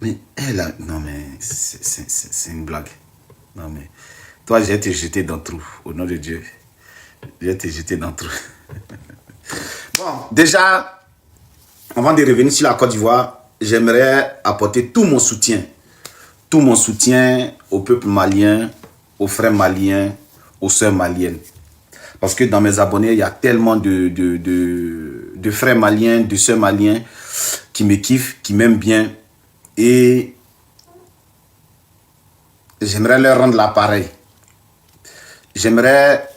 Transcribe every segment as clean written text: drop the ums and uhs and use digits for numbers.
Mais elle a... Non, mais c'est une blague. Non, mais... Toi, je vais te jeter dans le trou. Au nom de Dieu. Je vais te jeter dans le trou. Bon, déjà, avant de revenir sur la Côte d'Ivoire, j'aimerais apporter tout mon soutien. Tout mon soutien au peuple malien, aux frères maliens, aux sœurs maliennes. Parce que dans mes abonnés, il y a tellement de frères maliens, de sœurs maliens qui me kiffent, qui m'aiment bien. Et j'aimerais leur rendre l'appareil. J'aimerais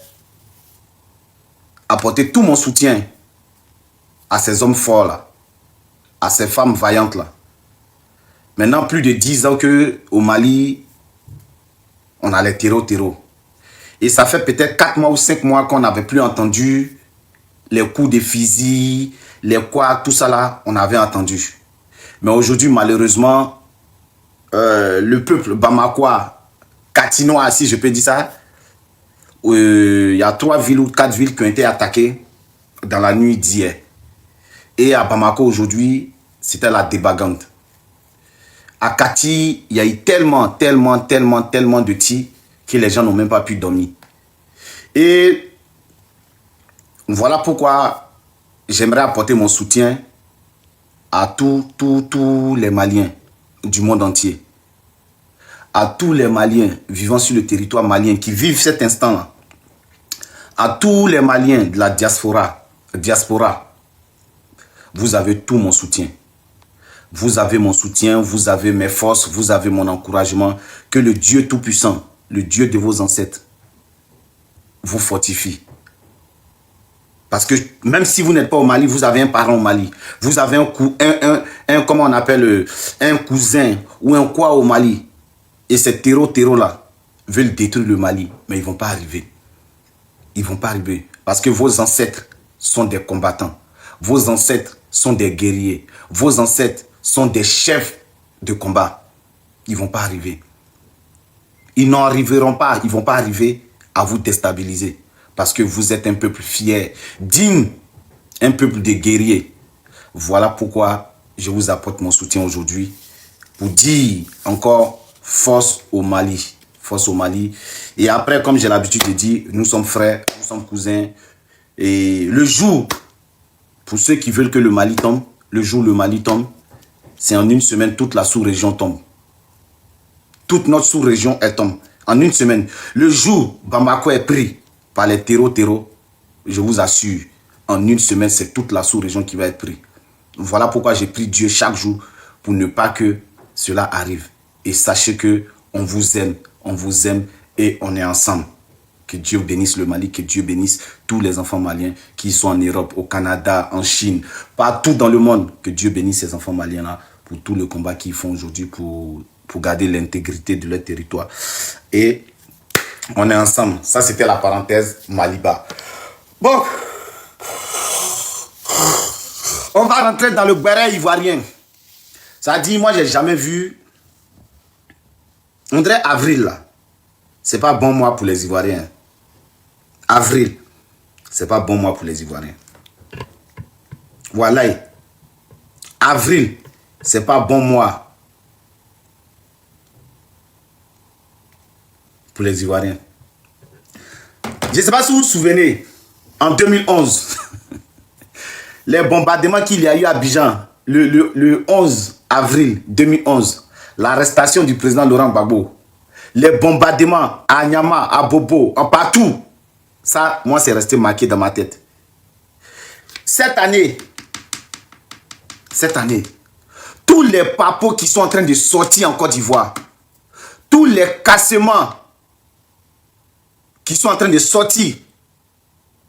apporter tout mon soutien à ces hommes forts là, à ces femmes vaillantes là. Maintenant, plus de 10 ans qu'au Mali, on a les terreaux. Et ça fait peut-être 4 mois ou 5 mois qu'on n'avait plus entendu les coups de fusil, les quoi, tout ça là, on avait entendu. Mais aujourd'hui, malheureusement, le peuple bamakois, catinois, si je peux dire ça, il y a 3 villes ou 4 villes qui ont été attaquées dans la nuit d'hier. Et à Bamako aujourd'hui, c'était la débagante. À Kati, il y a eu tellement de tirs que les gens n'ont même pas pu dormir. Et voilà pourquoi j'aimerais apporter mon soutien à tous les Maliens du monde entier. À tous les Maliens vivant sur le territoire malien qui vivent cet instant-là. À tous les Maliens de la diaspora, vous avez tout mon soutien. Vous avez mon soutien, vous avez mes forces, vous avez mon encouragement. Que le Dieu Tout-Puissant, le Dieu de vos ancêtres, vous fortifie. Parce que même si vous n'êtes pas au Mali, vous avez un parent au Mali. Vous avez comment on appelle, un cousin ou un quoi au Mali. Et ces terreaux-là veulent détruire le Mali. Mais ils ne vont pas arriver. Ils ne vont pas arriver. Parce que vos ancêtres sont des combattants. Vos ancêtres sont des guerriers. Vos ancêtres sont des chefs de combat. Ils ne vont pas arriver. Ils n'en arriveront pas. Ils ne vont pas arriver à vous déstabiliser. Parce que vous êtes un peuple fier, digne, un peuple de guerriers. Voilà pourquoi je vous apporte mon soutien aujourd'hui. Pour dire encore force au Mali. Force au Mali. Et après, comme j'ai l'habitude de dire, nous sommes frères, nous sommes cousins. Et le jour, pour ceux qui veulent que le Mali tombe, le jour où le Mali tombe, c'est en une semaine, toute la sous-région tombe. Toute notre sous-région, elle tombe. En une semaine. Le jour où Bamako est pris par les terreaux, je vous assure, en une semaine, c'est toute la sous-région qui va être prise. Voilà pourquoi j'ai pris Dieu chaque jour pour ne pas que cela arrive. Et sachez que on vous aime et on est ensemble. Que Dieu bénisse le Mali, que Dieu bénisse tous les enfants maliens qui sont en Europe, au Canada, en Chine, partout dans le monde. Que Dieu bénisse ces enfants maliens-là pour tout le combat qu'ils font aujourd'hui pour garder l'intégrité de leur territoire. Et on est ensemble. Ça, c'était la parenthèse Maliba. Bon. On va rentrer dans le béret ivoirien. Ça dit, moi, j'ai jamais vu... On dirait avril, là. C'est pas bon mois pour les Ivoiriens. Avril, c'est pas bon mois pour les Ivoiriens. Voilà. Avril, c'est pas bon mois pour les Ivoiriens. Je ne sais pas si vous vous souvenez, en 2011, les bombardements qu'il y a eu à Abidjan, le 11 avril 2011, l'arrestation du président Laurent Gbagbo, les bombardements à Nyama, à Bobo, en partout, ça, moi, c'est resté marqué dans ma tête. Cette année, tous les papos qui sont en train de sortir en Côte d'Ivoire, tous les cassements qui sont en train de sortir,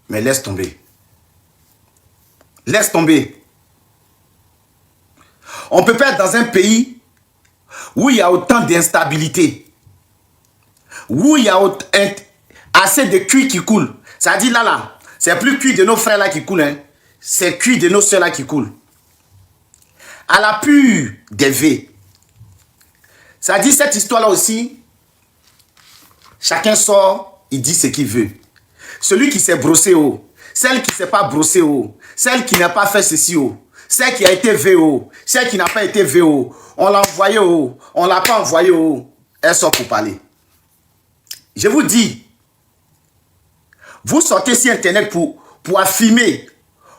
mais laisse tomber. Laisse tomber. On ne peut pas être dans un pays où il y a autant d'instabilité, où il y a assez de cuir qui coule. Ça dit là, c'est plus cuir de nos frères là qui coule, hein. C'est cuir de nos soeurs là qui coule. À la pure des V. Ça dit cette histoire là aussi, chacun sort, il dit ce qu'il veut. Celui qui s'est brossé haut, celle qui ne s'est pas brossé haut, celle qui n'a pas fait ceci haut, Celle qui a été VO, celle qui n'a pas été VO, on l'a envoyé au, on l'a pas envoyé au, elle sort pour parler. Je vous dis, vous sortez sur Internet pour affirmer,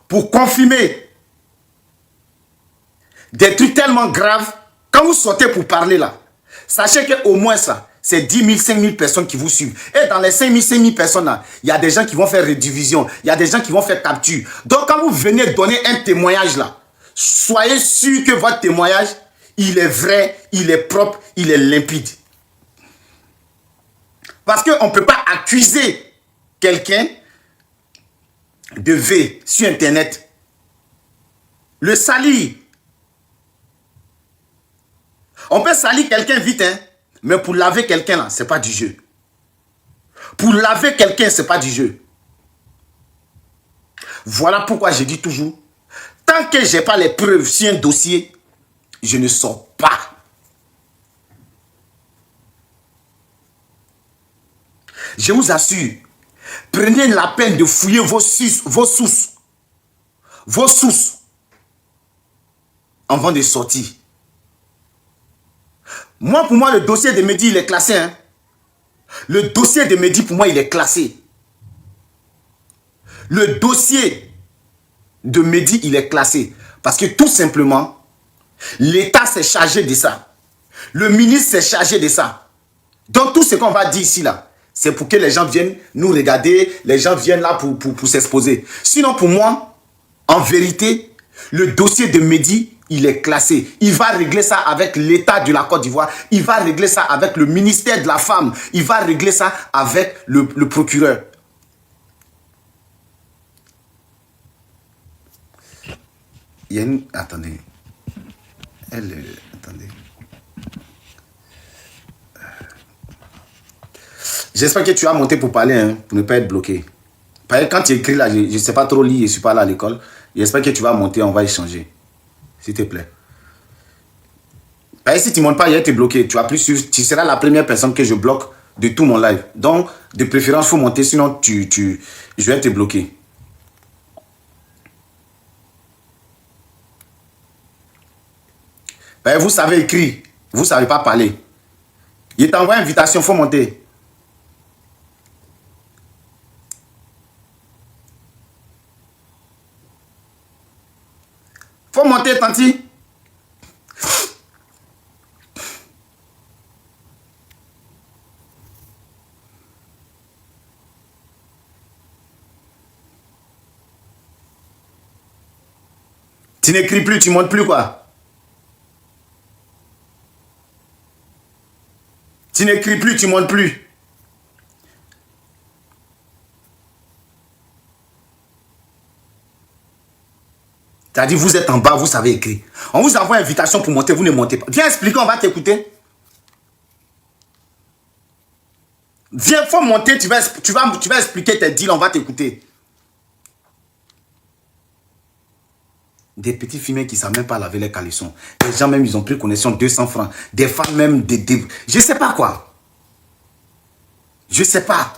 pour confirmer des trucs tellement graves. Quand vous sortez pour parler là, sachez qu'au moins ça, c'est 10 000, 5 000 personnes qui vous suivent. Et dans les 5 000 personnes là, il y a des gens qui vont faire rédivision, il y a des gens qui vont faire capture. Donc quand vous venez donner un témoignage là, soyez sûr que votre témoignage, il est vrai, il est propre, il est limpide. Parce qu'on ne peut pas accuser quelqu'un de V sur Internet. Le salir. On peut salir quelqu'un vite, hein, mais pour laver quelqu'un là, ce n'est pas du jeu. Pour laver quelqu'un, ce n'est pas du jeu. Voilà pourquoi je dis toujours, tant que je n'ai pas les preuves sur un dossier, je ne sors pas. Je vous assure, prenez la peine de fouiller vos sources avant de sortir. Moi, pour moi, le dossier de Mehdi, il est classé. Hein? Le dossier de Mehdi, pour moi, il est classé. Le dossier de Mehdi, il est classé. Parce que tout simplement, l'État s'est chargé de ça. Le ministre s'est chargé de ça. Donc, tout ce qu'on va dire ici, là, c'est pour que les gens viennent nous regarder, les gens viennent là pour s'exposer. Sinon, pour moi, en vérité, le dossier de Mehdi, il est classé. Il va régler ça avec l'État de la Côte d'Ivoire. Il va régler ça avec le ministère de la Femme. Il va régler ça avec le procureur. Il y a une... Attendez. Attendez. J'espère que tu as monté pour parler, hein, pour ne pas être bloqué. Quand tu écris là, je ne sais pas trop lire, je ne suis pas là à l'école. J'espère que tu vas monter, on va échanger. S'il te plaît. Si tu ne montes pas, il va être bloqué. Tu seras la première personne que je bloque de tout mon live. Donc, de préférence, il faut monter, sinon je vais te bloquer. Vous savez écrire, vous ne savez pas parler. Il t'envoie une invitation, il faut monter. Faut monter, tanti. Tu n'écris plus, tu montes plus quoi. Tu n'écris plus, tu montes plus. T'as dit, vous êtes en bas, vous savez écrire. On vous envoie une invitation pour monter, vous ne montez pas. Viens expliquer, on va t'écouter. Viens, faut monter, tu vas expliquer tes deals, on va t'écouter. Des petits filles qui ne savent même pas laver les caleçons. Les gens même, ils ont pris connaissance 200 francs. Des femmes même, je ne sais pas quoi. Je ne sais pas.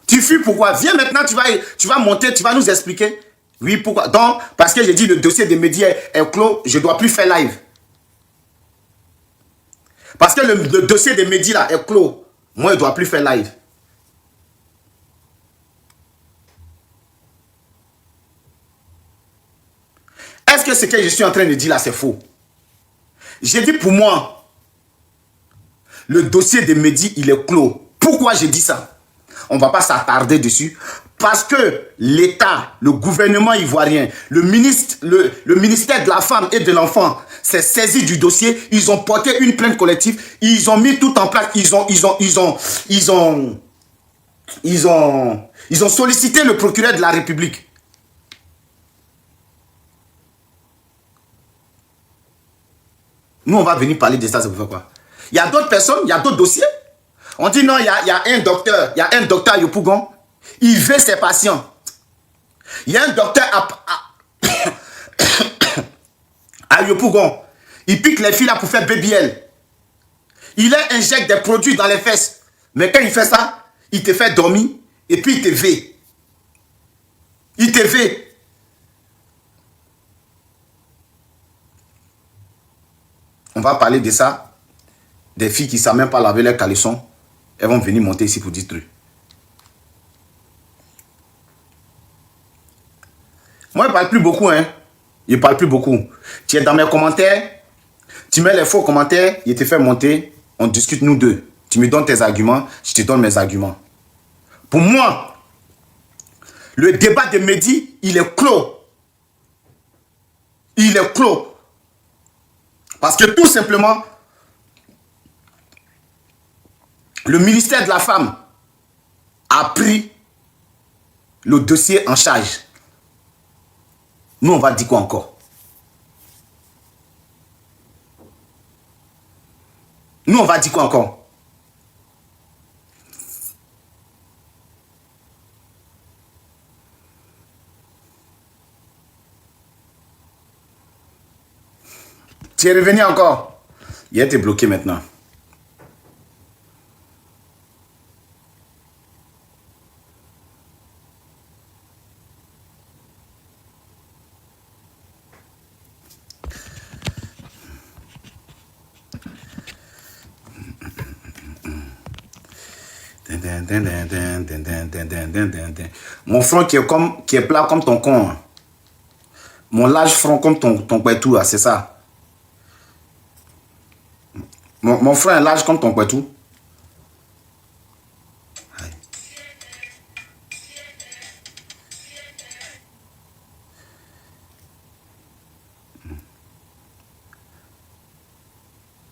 Tu fuis pourquoi? Viens maintenant, tu vas monter, tu vas nous expliquer. Oui, pourquoi? Donc, parce que j'ai dit le dossier de Mehdi est clos, je ne dois plus faire live. Parce que le dossier de Mehdi là est clos. Moi, je ne dois plus faire live. Est-ce que ce que je suis en train de dire là, c'est faux? J'ai dit pour moi, le dossier de Mehdi, il est clos. Pourquoi j'ai dit ça? On ne va pas s'attarder dessus. Parce que l'État, le gouvernement ivoirien, le ministère de la Femme et de l'Enfant s'est saisi du dossier. Ils ont porté une plainte collective. Ils ont mis tout en place. Ils ont sollicité le procureur de la République. Nous, on va venir parler de ça, ça vous fait quoi? Il y a d'autres personnes, il y a d'autres dossiers. On dit non, il y a un docteur, à Yopougon. Il veut ses patients. Il y a un docteur à Yopougon. Il pique les filles là pour faire BBL. Il leur injecte des produits dans les fesses. Mais quand il fait ça, il te fait dormir et puis il te veut. Il te veut. On va parler de ça. Des filles qui ne savent même pas laver leurs caleçons. Elles vont venir monter ici pour dire truc. Moi, je ne parle plus beaucoup, hein. Je ne parle plus beaucoup. Tu es dans mes commentaires. Tu mets les faux commentaires. Je te fais monter. On discute nous deux. Tu me donnes tes arguments. Je te donne mes arguments. Pour moi, le débat de Mehdi, il est clos. Il est clos. Parce que tout simplement, le ministère de la Femme a pris le dossier en charge. Nous, on va dire quoi encore? Nous, on va dire quoi encore? Tu es revenu encore. Il a été bloqué maintenant. Mon front qui est plat comme ton con. Hein. Mon large front comme ton pétou, c'est ça. Mon front est large comme ton pétou.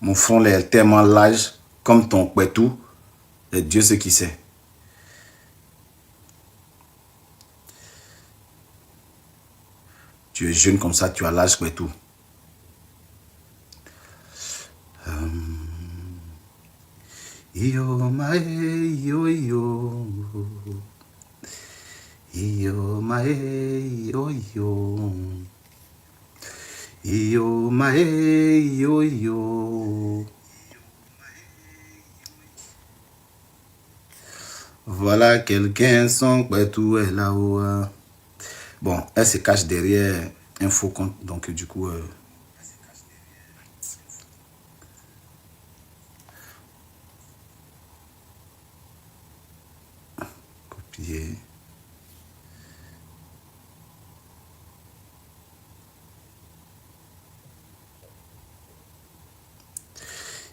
Mon front est tellement large comme ton pétou. Et Dieu sait qui c'est. Tu es jeune comme ça, tu as l'âge pétou. Yo mae yo yo. Yo mae yo yo. Yo mae yo yo. Voilà quelqu'un, son pétou est là-haut. Bon, elle se cache derrière un faux compte, donc du coup... copier.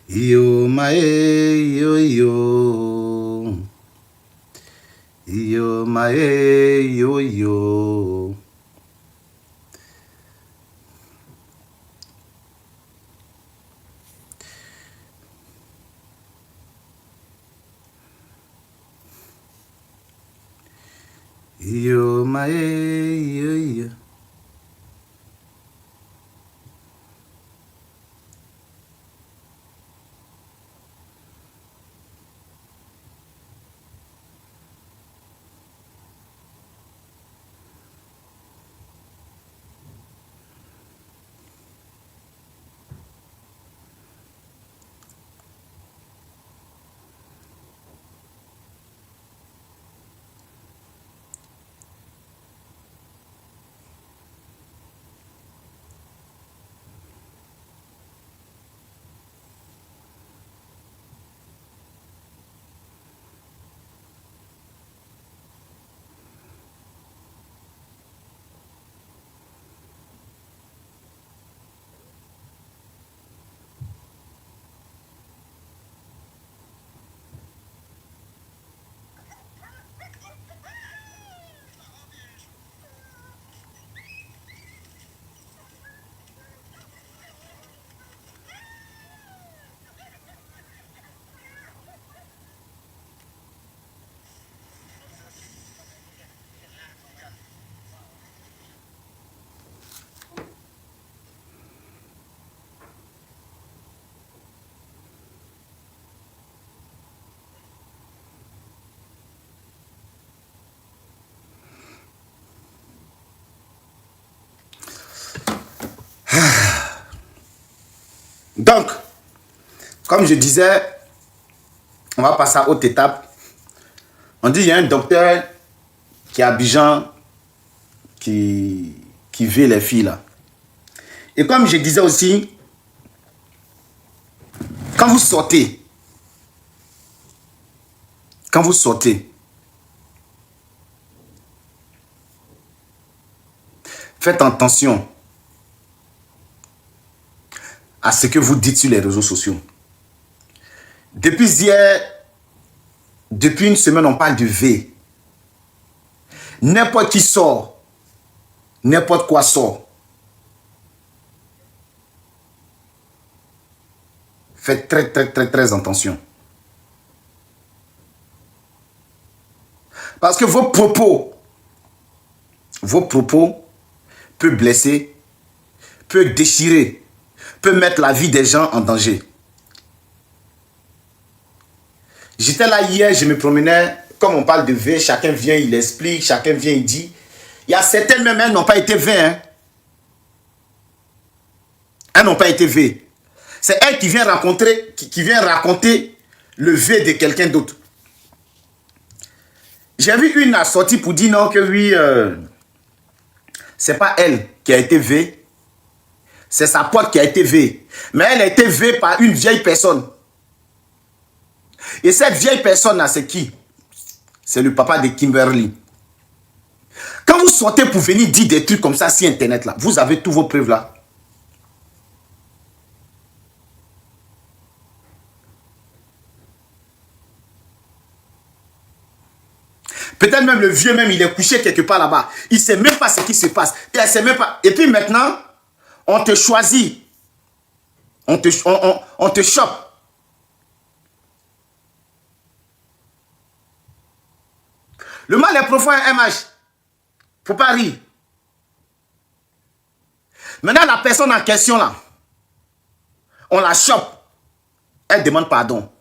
Yo mae yo yo. Yo mae yo yo. Yo mae yo yo. Donc, comme je disais, on va passer à haute étape. On dit qu'il y a un docteur qui est à Abidjan qui veut les filles là. Et comme je disais aussi, Quand vous sortez, quand vous sortez, faites attention à ce que vous dites sur les réseaux sociaux. Depuis hier, depuis une semaine, on parle de V. N'importe qui sort, n'importe quoi sort. Faites très attention. Parce que vos propos peuvent blesser, peuvent déchirer, peuvent mettre la vie des gens en danger. J'étais là hier, je me promenais, comme on parle de V, chacun vient, il explique, chacun vient, il dit. Il y a certaines même, elles n'ont pas été V. Hein. Elles n'ont pas été V. C'est elle qui vient raconter le V de quelqu'un d'autre. J'ai vu une sortie pour dire non, que oui, c'est pas elle qui a été V, c'est sa pote qui a été V. Mais elle a été V par une vieille personne. Et cette vieille personne-là, c'est qui? C'est le papa de Kimberly. Quand vous sortez pour venir dire des trucs comme ça sur Internet, là, vous avez tous vos preuves là. Peut-être même le vieux, même, il est couché quelque part là-bas. Il ne sait même pas ce qui se passe. Et, elle sait même pas. Et puis maintenant, on te choisit. On te chope. Le mal est profond, MH. Faut pas rire. Maintenant, la personne en question là, on la chope. Elle demande pardon.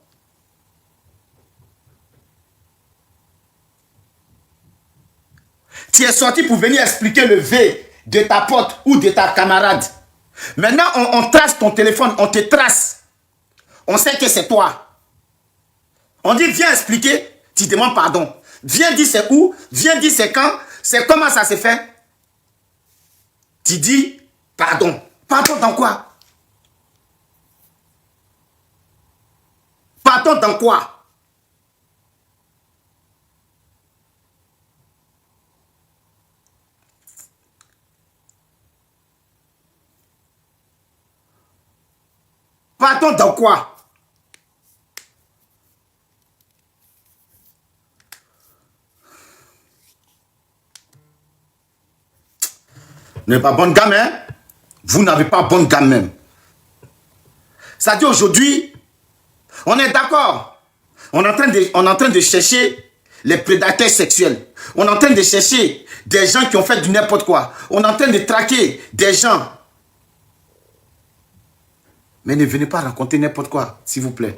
Tu es sorti pour venir expliquer le V de ta pote ou de ta camarade. Maintenant, on trace ton téléphone, on te trace. On sait que c'est toi. On dit, viens expliquer, tu demandes pardon. Viens dire c'est où, viens dire c'est quand, c'est comment ça s'est fait. Tu dis pardon. Pardon dans quoi? Pardon dans quoi? Pardon dans quoi? Vous n'avez pas bonne gamme, hein? Vous n'avez pas bonne gamme même. Ça dit aujourd'hui, on est d'accord. On est en train de chercher les prédateurs sexuels. On est en train de chercher des gens qui ont fait du n'importe quoi. On est en train de traquer des gens. Mais ne venez pas raconter n'importe quoi, s'il vous plaît.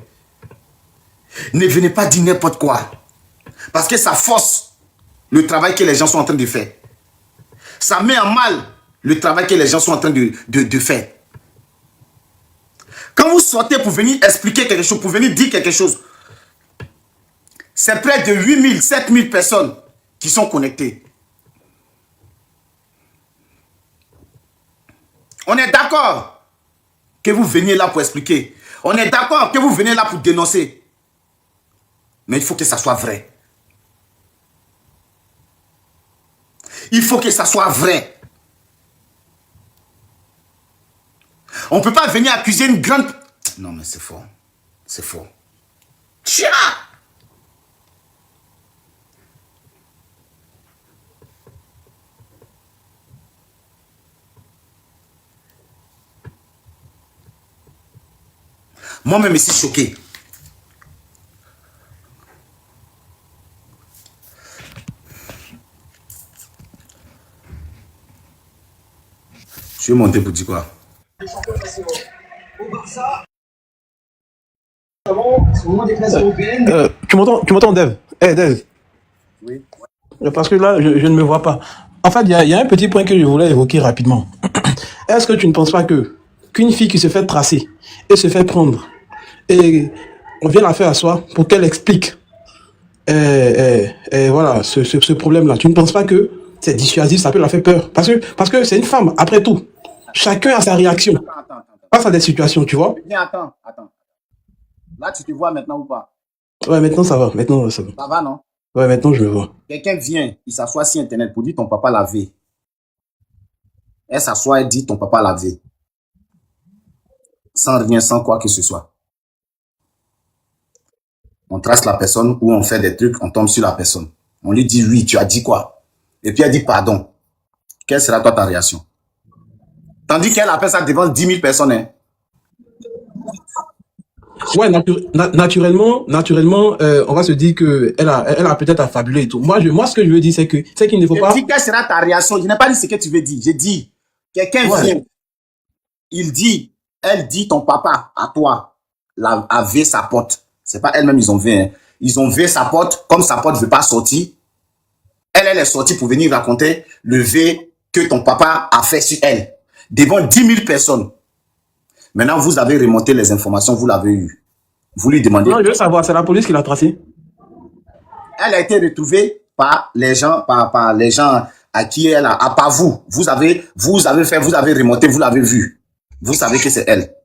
Ne venez pas dire n'importe quoi. Parce que ça force le travail que les gens sont en train de faire. Ça met en mal le travail que les gens sont en train de faire. Quand vous sortez pour venir expliquer quelque chose, pour venir dire quelque chose, c'est près de 8000, 7000 personnes qui sont connectées. On est d'accord que vous veniez là pour expliquer. On est d'accord que vous venez là pour dénoncer. Mais il faut que ça soit vrai. Il faut que ça soit vrai. On ne peut pas venir accuser une grande... Non, mais c'est faux. C'est faux. Tcha! Moi-même, je suis choqué. Je suis monté pour dire quoi? Tu m'entends, Dev? Dev. Oui. Parce que là, je ne me vois pas. En fait, il y a un petit point que je voulais évoquer rapidement. Est-ce que tu ne penses pas qu'une fille qui se fait tracer et se fait prendre, et on vient la faire asseoir pour qu'elle explique voilà, ce problème-là, tu ne penses pas que c'est dissuasif, ça peut la faire peur? Parce que c'est une femme, après tout. Chacun a sa réaction face à des situations, tu vois? Attends. Là, tu te vois maintenant ou pas? Ouais, maintenant ça va. Maintenant ça va. Ça va, non? Ouais, maintenant je me vois. Quelqu'un vient, il s'assoit sur Internet pour dire ton papa l'a vu. Elle s'assoit et dit ton papa l'a vu. Sans rien, sans quoi que ce soit. On trace la personne ou on fait des trucs, on tombe sur la personne. On lui dit oui, tu as dit quoi? Et puis elle dit pardon. Quelle sera toi ta réaction? Tandis qu'elle appelle ça devant 10 000 personnes. Hein. Ouais, naturellement, on va se dire que elle a peut-être affabulé et tout. Moi, ce que je veux dire, c'est qu'il ne faut Je pas. dis quelle sera ta réaction? Je n'ai pas dit ce que tu veux dire. J'ai dit, quelqu'un Ouais. vient, elle dit ton papa à toi, a vu sa porte. C'est pas elle-même, ils ont vu. Hein. Ils ont vu sa porte, comme sa porte ne veut pas sortir. Elle est sortie pour venir raconter le V que ton papa a fait sur elle. Devant 10 000 personnes. Maintenant, vous avez remonté les informations, vous l'avez eu. Vous lui demandez. Non, je veux savoir, c'est la police qui l'a tracé. Elle a été retrouvée par les gens, par les gens à qui elle a, à part vous. Vous avez remonté, vous l'avez vu. Vous savez que c'est elle.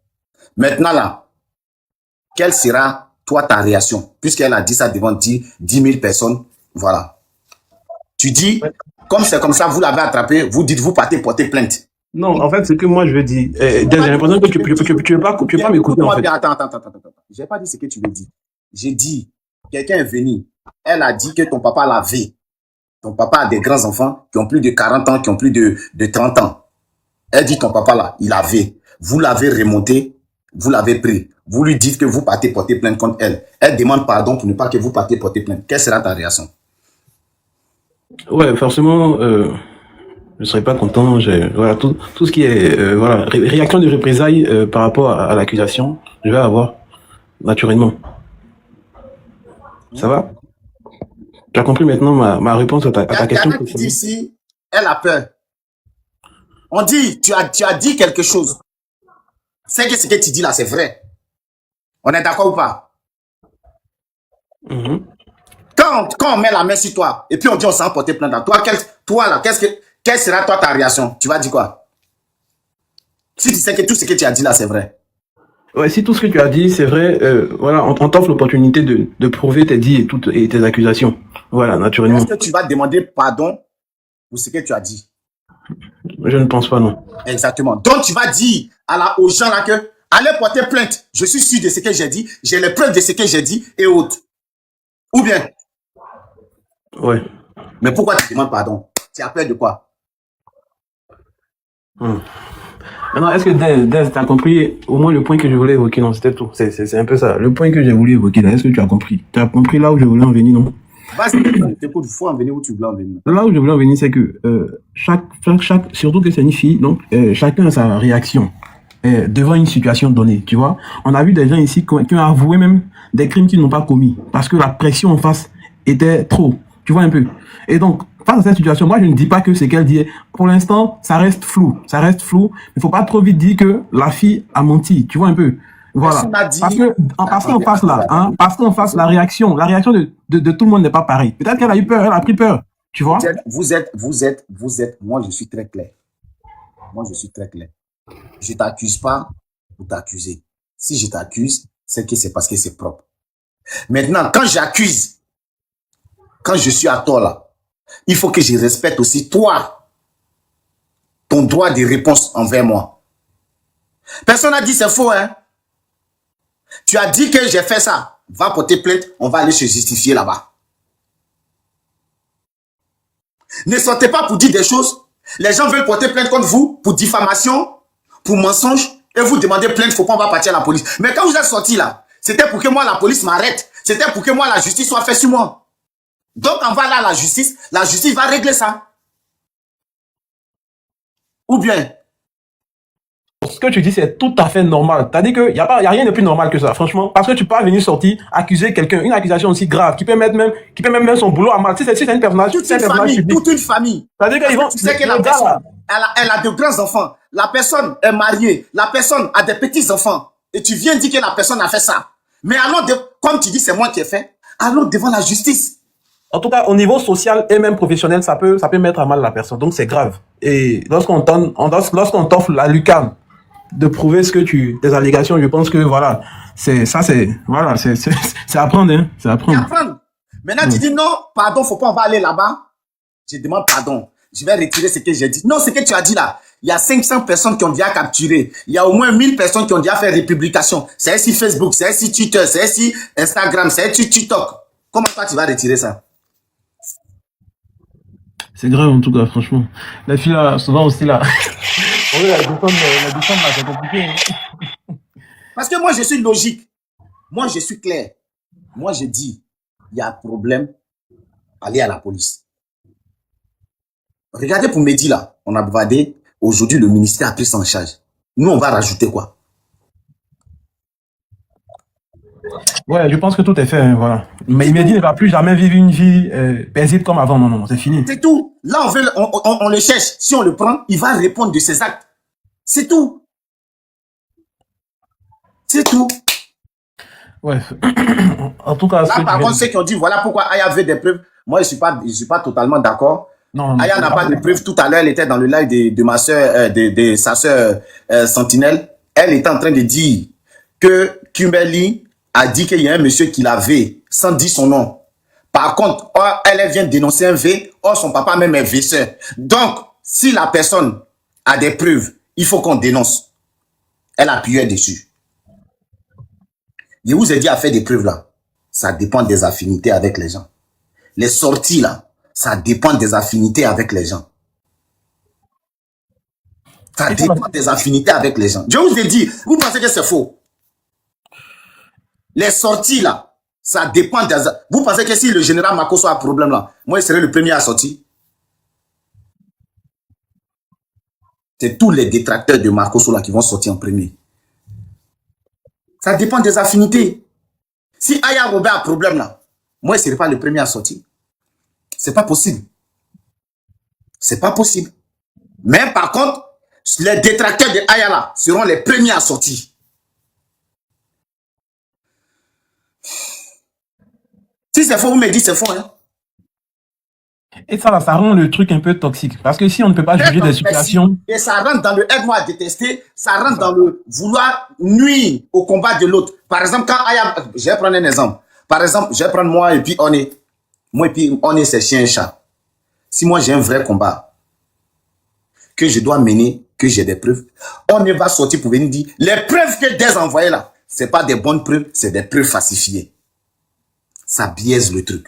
Maintenant là, quelle sera toi ta réaction? Puisqu'elle a dit ça devant 10 000 personnes, voilà. Tu dis, comme c'est comme ça, vous l'avez attrapé, vous dites, vous partez porter plainte. Non, en fait, ce que moi je veux dire, j'ai l'impression que tu veux pas m'écouter en fait. Attends. J'ai pas dit ce que tu veux dire. J'ai dit, quelqu'un est venu, elle a dit que ton papa l'a vu. Ton papa a des grands enfants qui ont plus de 40 ans, qui ont plus de 30 ans. Elle dit ton papa là, il a vu. Vous l'avez remonté, vous l'avez pris. Vous lui dites que vous partez porter plainte contre elle. Elle demande pardon pour ne pas que vous partez porter plainte. Quelle sera ta réaction? Ouais, forcément, je serais pas content. Voilà, tout ce qui est voilà, réaction de représailles par rapport à l'accusation, je vais avoir naturellement. Ça va? Tu as compris maintenant ma réponse à ta question? Ici, elle a peur. On dit, tu as dit quelque chose. C'est que ce que tu dis là, c'est vrai. On est d'accord ou pas? Quand on met la main sur toi, et puis on dit on s'en porter plainte à toi, quelle sera toi ta réaction? Tu vas dire quoi? Si tu sais que tout ce que tu as dit là, c'est vrai. Ouais, si tout ce que tu as dit, c'est vrai, voilà, on t'offre l'opportunité de prouver tes dits et tes accusations. Voilà, naturellement. Est-ce que tu vas demander pardon pour ce que tu as dit? Je ne pense pas, non. Exactement. Donc, tu vas dire aux gens là que allez porter plainte. Je suis sûr de ce que j'ai dit. J'ai les preuves de ce que j'ai dit et autres. Ou bien? Ouais. Mais pourquoi tu demandes pardon? Tu as peur de quoi? Maintenant, est-ce que Dez, tu as compris au moins le point que je voulais évoquer? Non, c'était tout. C'est un peu ça. Le point que j'ai voulu évoquer là, est-ce que tu as compris? Tu as compris là où je voulais en venir, non? Vas-y, t'écoute, il faut en venir où tu voulais en venir. Là où je voulais en venir, c'est que surtout que c'est une fille, donc chacun a sa réaction devant une situation donnée, tu vois. On a vu des gens ici qui ont avoué même des crimes qu'ils n'ont pas commis parce que la pression en face était trop, tu vois un peu. Et donc, face à cette situation, moi je ne dis pas que c'est qu'elle dit. Pour l'instant, ça reste flou. Il faut pas trop vite dire que la fille a menti, tu vois un peu. Voilà. Parce qu'en face là, parce qu'en face la réaction de tout le monde n'est pas pareille. Peut-être qu'elle a eu peur, elle a pris peur, tu vois. Vous êtes, moi je suis très clair. Je t'accuse pas pour t'accuser. Si je t'accuse, c'est que c'est parce que c'est propre. Maintenant, quand j'accuse, quand je suis à tort là, il faut que je respecte aussi toi, ton droit de réponse envers moi. Personne n'a dit c'est faux, hein. Tu as dit que j'ai fait ça. Va porter plainte, on va aller se justifier là-bas. Ne sortez pas pour dire des choses. Les gens veulent porter plainte contre vous pour diffamation, pour mensonge, et vous demandez plainte, faut pas, on va partir à la police. Mais quand vous êtes sorti là, c'était pour que moi la police m'arrête. C'était pour que moi la justice soit faite sur moi. Donc on va là à la justice va régler ça. Ou bien? Ce que tu dis, c'est tout à fait normal. T'as dit qu'il n'y a rien de plus normal que ça, franchement. Parce que tu peux venir sortir, accuser quelqu'un, une accusation aussi grave, qui peut mettre même son boulot à mal. Si c'est une personnage, toute une famille. C'est-à-dire qu'ils vont, tu sais que la personne, elle a de grands enfants. La personne est mariée. La personne a des petits-enfants. Et tu viens dire que la personne a fait ça. Mais allons, comme tu dis, c'est moi qui ai fait, allons devant la justice. En tout cas, au niveau social et même professionnel, ça peut mettre à mal la personne. Donc, c'est grave. Et lorsqu'on t'offre la lucarne de prouver tes allégations, je pense que voilà, voilà, c'est apprendre, hein, c'est Et apprendre. apprendre. Maintenant, tu dis non, pardon, faut pas, on va aller là-bas. Je demande pardon. Je vais retirer ce que j'ai dit. Non, ce que tu as dit là, il y a 500 personnes qui ont déjà capturé. Il y a au moins 1000 personnes qui ont déjà fait républication. C'est ici Facebook, c'est ici Twitter, c'est ici Instagram, c'est ici TikTok. Comment toi, tu vas retirer ça? C'est grave en tout cas, franchement. La fille là, souvent aussi là. Oui, la descente là, c'est compliqué. Hein. Parce que moi, je suis logique. Moi, je suis clair. Moi, je dis, il y a un problème, allez à la police. Regardez pour Mehdi là, on a bavardé. Aujourd'hui, le ministère a pris ça en charge. Nous, on va rajouter quoi? Ouais, je pense que tout est fait, hein, voilà. Mais il m'a dit ne va plus jamais vivre une vie paisible comme avant. Non, non, c'est fini. C'est tout. Là, on le cherche. Si on le prend, il va répondre de ses actes. C'est tout. C'est tout. Ouais. En tout cas, là, par contre, ceux qui ont dit, voilà pourquoi Aya veut des preuves, moi, je suis pas totalement d'accord. Aya n'a pas de preuves. Tout à l'heure, elle était dans le live de ma soeur, de sa soeur Sentinelle. Elle était en train de dire que Kimberly a dit qu'il y a un monsieur qui l'avait, sans dire son nom. Par contre, elle vient de dénoncer un V, or son papa même est vesseur. Donc, si la personne a des preuves, il faut qu'on dénonce. Elle appuyait dessus. Je vous ai dit à faire des preuves là. Ça dépend des affinités avec les gens. Les sorties là, ça dépend des affinités avec les gens. Ça dépend des affinités avec les gens. Je vous ai dit, vous pensez que c'est faux? Les sorties là, ça dépend des... Vous pensez que si le général Makosso a un problème là, moi, il serait le premier à sortir? C'est tous les détracteurs de Makosso là qui vont sortir en premier. Ça dépend des affinités. Si Aya Robert a un problème là, moi, je ne serai pas le premier à sortir. C'est pas possible. C'est pas possible. Mais par contre, les détracteurs de Aya là seront les premiers à sortir. Si c'est faux, vous me dites c'est faux. Hein? Et ça, ça rend le truc un peu toxique. Parce que si on ne peut pas juger des situations... Et ça rentre dans le aide-moi à détester, ça rentre dans le vouloir nuire au combat de l'autre. Par exemple, quand Aya... Je vais prendre un exemple. Par exemple, je vais prendre moi et puis on est... Moi et puis on est ces chiens et chats. Si moi j'ai un vrai combat que je dois mener, que j'ai des preuves, on ne va sortir pour venir dire les preuves que Des envoyées là, c'est pas des bonnes preuves, c'est des preuves falsifiées. Ça biaise le truc.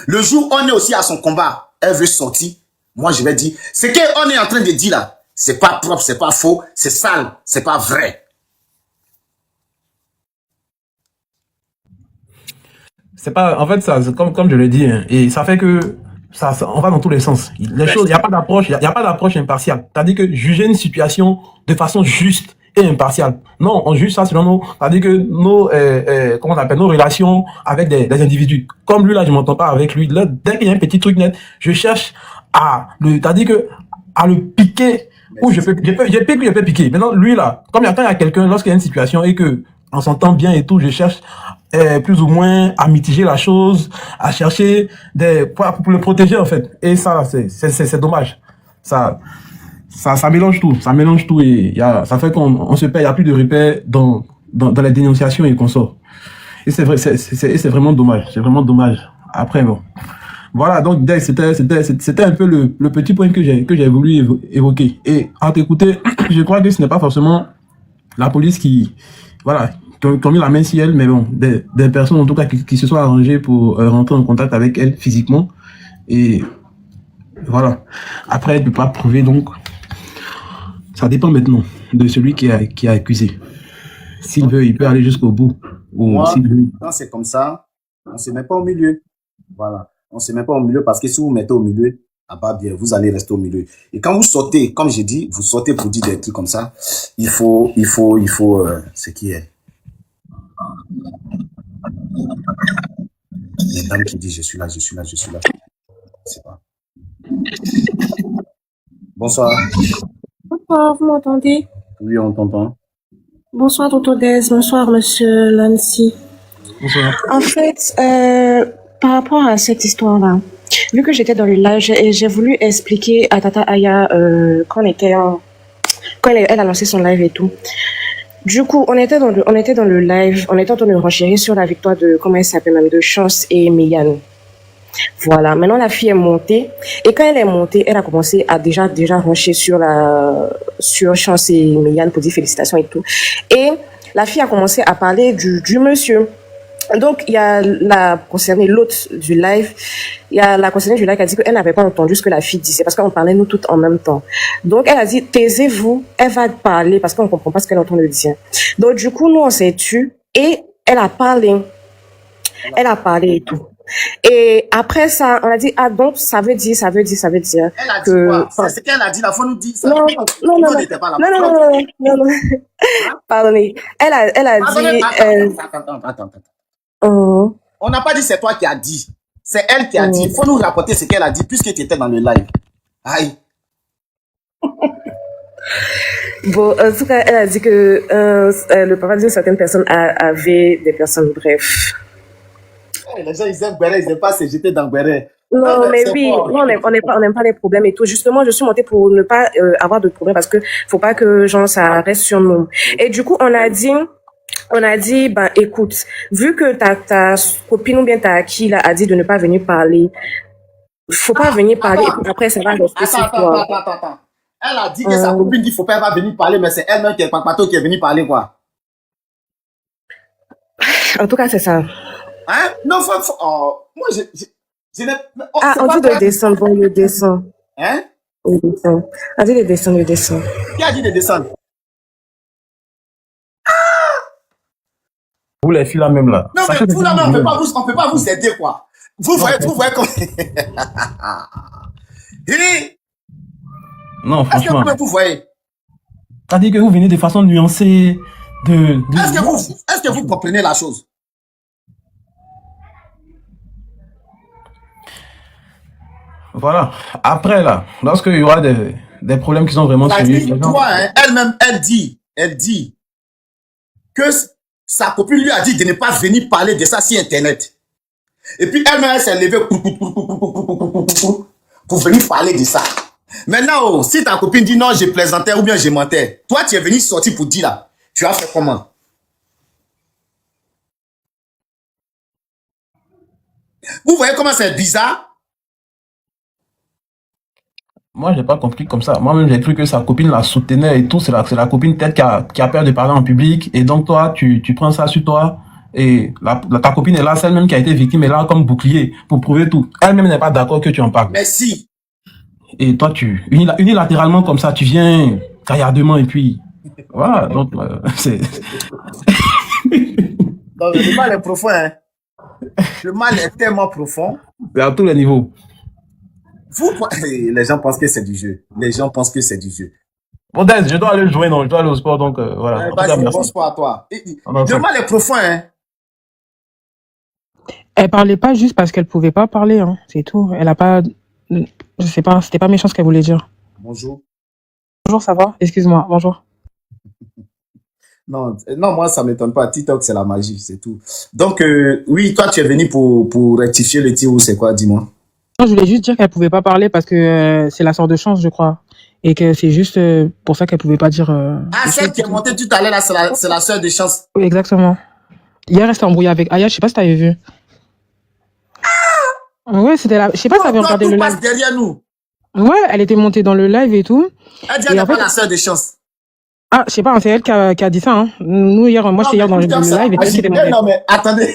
Le jour où on est aussi à son combat, elle veut sortir, moi je vais dire, ce qu'on est en train de dire là, c'est pas propre, c'est pas faux, c'est sale, c'est pas vrai. C'est pas, en fait, ça, comme je l'ai dit, hein, et ça fait que ça, on va dans tous les sens. Les choses, il n'y a pas d'approche, il y a pas d'approche impartiale. C'est-à-dire que juger une situation de façon juste et impartiale. Non, on juge ça selon nos, c'est-à-dire que nos, comment on appelle, nos relations avec des individus. Comme lui là, je m'entends pas avec lui. Là, dès qu'il y a un petit truc net, je cherche c'est-à-dire que à le piquer. Ou je peux piquer. Maintenant, lui là, quand il y a quelqu'un, lorsqu'il y a une situation et que on s'entend bien et tout, je cherche plus ou moins à mitiger la chose, à chercher pour le protéger en fait. Et ça, c'est dommage. Ça mélange tout et ça fait qu'on se perd, il n'y a plus de repères dans les dénonciations et qu'on sort. Et c'est vrai, c'est vraiment dommage. C'est vraiment dommage. Après, bon. Voilà, donc c'était un peu le petit point que j'ai voulu évoquer. Et à t'écouter, je crois que ce n'est pas forcément la police qui ont mis la main sur elle, mais bon, des personnes en tout cas qui se sont arrangées pour rentrer en contact avec elle physiquement. Et voilà. Après, elle ne peut pas prouver, donc ça dépend maintenant de celui qui est accusé. S'il veut, il peut aller jusqu'au bout. Moi, quand c'est comme ça, on ne se met pas au milieu. Voilà. On ne se met pas au milieu parce que si vous mettez au milieu, ah bah bien, vous allez rester au milieu. Et quand vous sortez, comme j'ai dit, vous sortez pour dire des trucs comme ça, il faut, ce qui est. Il y a une dame qui dit je suis là. Je sais pas. Bonsoir. Bonsoir, vous m'entendez? Oui, on t'entend. Bonsoir, Dr. Des. Bonsoir, Monsieur Nancy. Bonsoir. En fait, par rapport à cette histoire-là, vu que j'étais dans le live, j'ai voulu expliquer à Tata Aya quand elle a lancé son live et tout. Du coup, on était dans le live, on était en train de renchérir sur la victoire de, comment elle s'appelle même, de Chance et Megan. Voilà. Maintenant, la fille est montée. Et quand elle est montée, elle a commencé à déjà rancher sur Chance et Megan pour dire félicitations et tout. Et la fille a commencé à parler du monsieur. Donc, il y a l'autre du live, il y a la concernée du live qui a dit qu'elle n'avait pas entendu ce que la fille disait parce qu'on parlait nous toutes en même temps. Donc, elle a dit, taisez-vous, elle va parler parce qu'on ne comprend pas ce qu'elle est en train de dire. Donc, du coup, nous, on s'est tu et elle a parlé. Elle a parlé et tout. Et après ça, on a dit, ah, donc, ça veut dire Elle a dit que, quoi? C'est ce qu'elle a dit, la fois nous dit ça. non, non, Nous, non, on non, n'était pas là. non, non, non, non, non, non, Hein? pardonnez. Elle a Pardonnez, dit, attends. euh, On n'a pas dit c'est toi qui as dit. C'est elle qui a dit. Il faut nous rapporter ce qu'elle a dit puisque tu étais dans le live. Aïe. bon, en tout cas, elle a dit que le papa d'une certaine personne avait des personnes, bref. Les gens, ils aiment Béret, ils n'aiment pas se jeter dans Béret. Non, mais C'est oui, fort. non, on n'aime pas les problèmes et tout. Justement, je suis montée pour ne pas avoir de problème parce que faut pas que genre ça reste sur nous. Et du coup, on a dit, ben écoute, vu que ta copine ou bien ta acquis là a dit de ne pas venir parler, faut pas venir parler. Et puis après, ça va rester sur toi. Attends. Elle a dit que sa copine dit qu'il ne faut pas elle va venir parler, mais c'est elle-même qui est Papato qui est venue parler, quoi. En tout cas, c'est ça. Hein? Non, oh, moi, je n'ai. Oh, Ah, c'est on pas dit de toi. descendre, bon, le descend. Hein? Il descend. On dit de descendre, le descend. Qui a dit de descendre? Vous les filles là même là. Non, Sachez mais que vous, là, c'est on vous. ne peut pas vous aider, quoi. Vous voyez comme. Hé, Non, est-ce que franchement. vous voyez? T'as dit que vous venez de façon nuancée, Est-ce que vous comprenez la chose? Voilà. Après là, lorsqu'il y aura des problèmes qui sont vraiment La sérieux, fille, les gens- toi, hein, elle-même, elle dit que sa copine lui a dit de ne pas venir parler de ça sur Internet. Et puis elle-même, elle s'est levée pour venir parler de ça. Maintenant, oh, si ta copine dit non, je plaisantais ou bien je mentais, toi, tu es venu sortir pour dire là, tu as fait comment? Vous voyez comment c'est bizarre? Moi, j'ai pas compris comme ça. Moi-même, j'ai cru que sa copine la soutenait et tout. C'est la copine peut-être qui a peur de parler en public. Et donc, toi, tu prends ça sur toi. Et ta copine est là, c'est elle-même qui a été victime, est là comme bouclier pour prouver tout. Elle-même n'est pas d'accord que tu en parles. Mais si. Et toi, unilatéralement comme ça, tu viens caillardement et puis, voilà. Donc, c'est, Donc, le mal est profond, hein. Le mal est tellement profond. c'est à tous les niveaux. Les gens pensent que c'est du jeu. Les gens pensent que c'est du jeu. Bon, Dez, je dois aller jouer, non, je dois aller au sport, donc, voilà. En tout cas, Vas-y, merci. bon sport à toi. Non, Le mal est profond, hein. Elle parlait pas juste parce qu'elle pouvait pas parler, hein, c'est tout. Elle a pas, je sais pas, c'était pas méchant ce qu'elle voulait dire. Bonjour. Bonjour, ça va? Excuse-moi, bonjour. Non, moi, ça m'étonne pas. TikTok, c'est la magie, c'est tout. Donc, oui, toi, tu es venu pour rectifier le tir ou c'est quoi, dis-moi? Non, je voulais juste dire qu'elle pouvait pas parler parce que c'est la sœur de Chance, je crois. Et que c'est juste pour ça qu'elle pouvait pas dire. Ah, des celle choses. qui est montée tout à l'heure, là, c'est la sœur de Chance. Oui, exactement. Hier, elle s'était embrouillée avec Aya, je sais pas si t'avais vu. Ouais, c'était là. Je sais pas si t'avais regardé Tout le passe live. derrière nous. Ouais, elle était montée dans le live et tout. Elle dit, Et elle n'est en pas fait- la sœur de Chance. Ah, je sais pas, c'est elle qui a dit ça, hein. Nous, hier, moi, j'étais hier dans le live et c'est elle qui était montée. Non, mais attendez.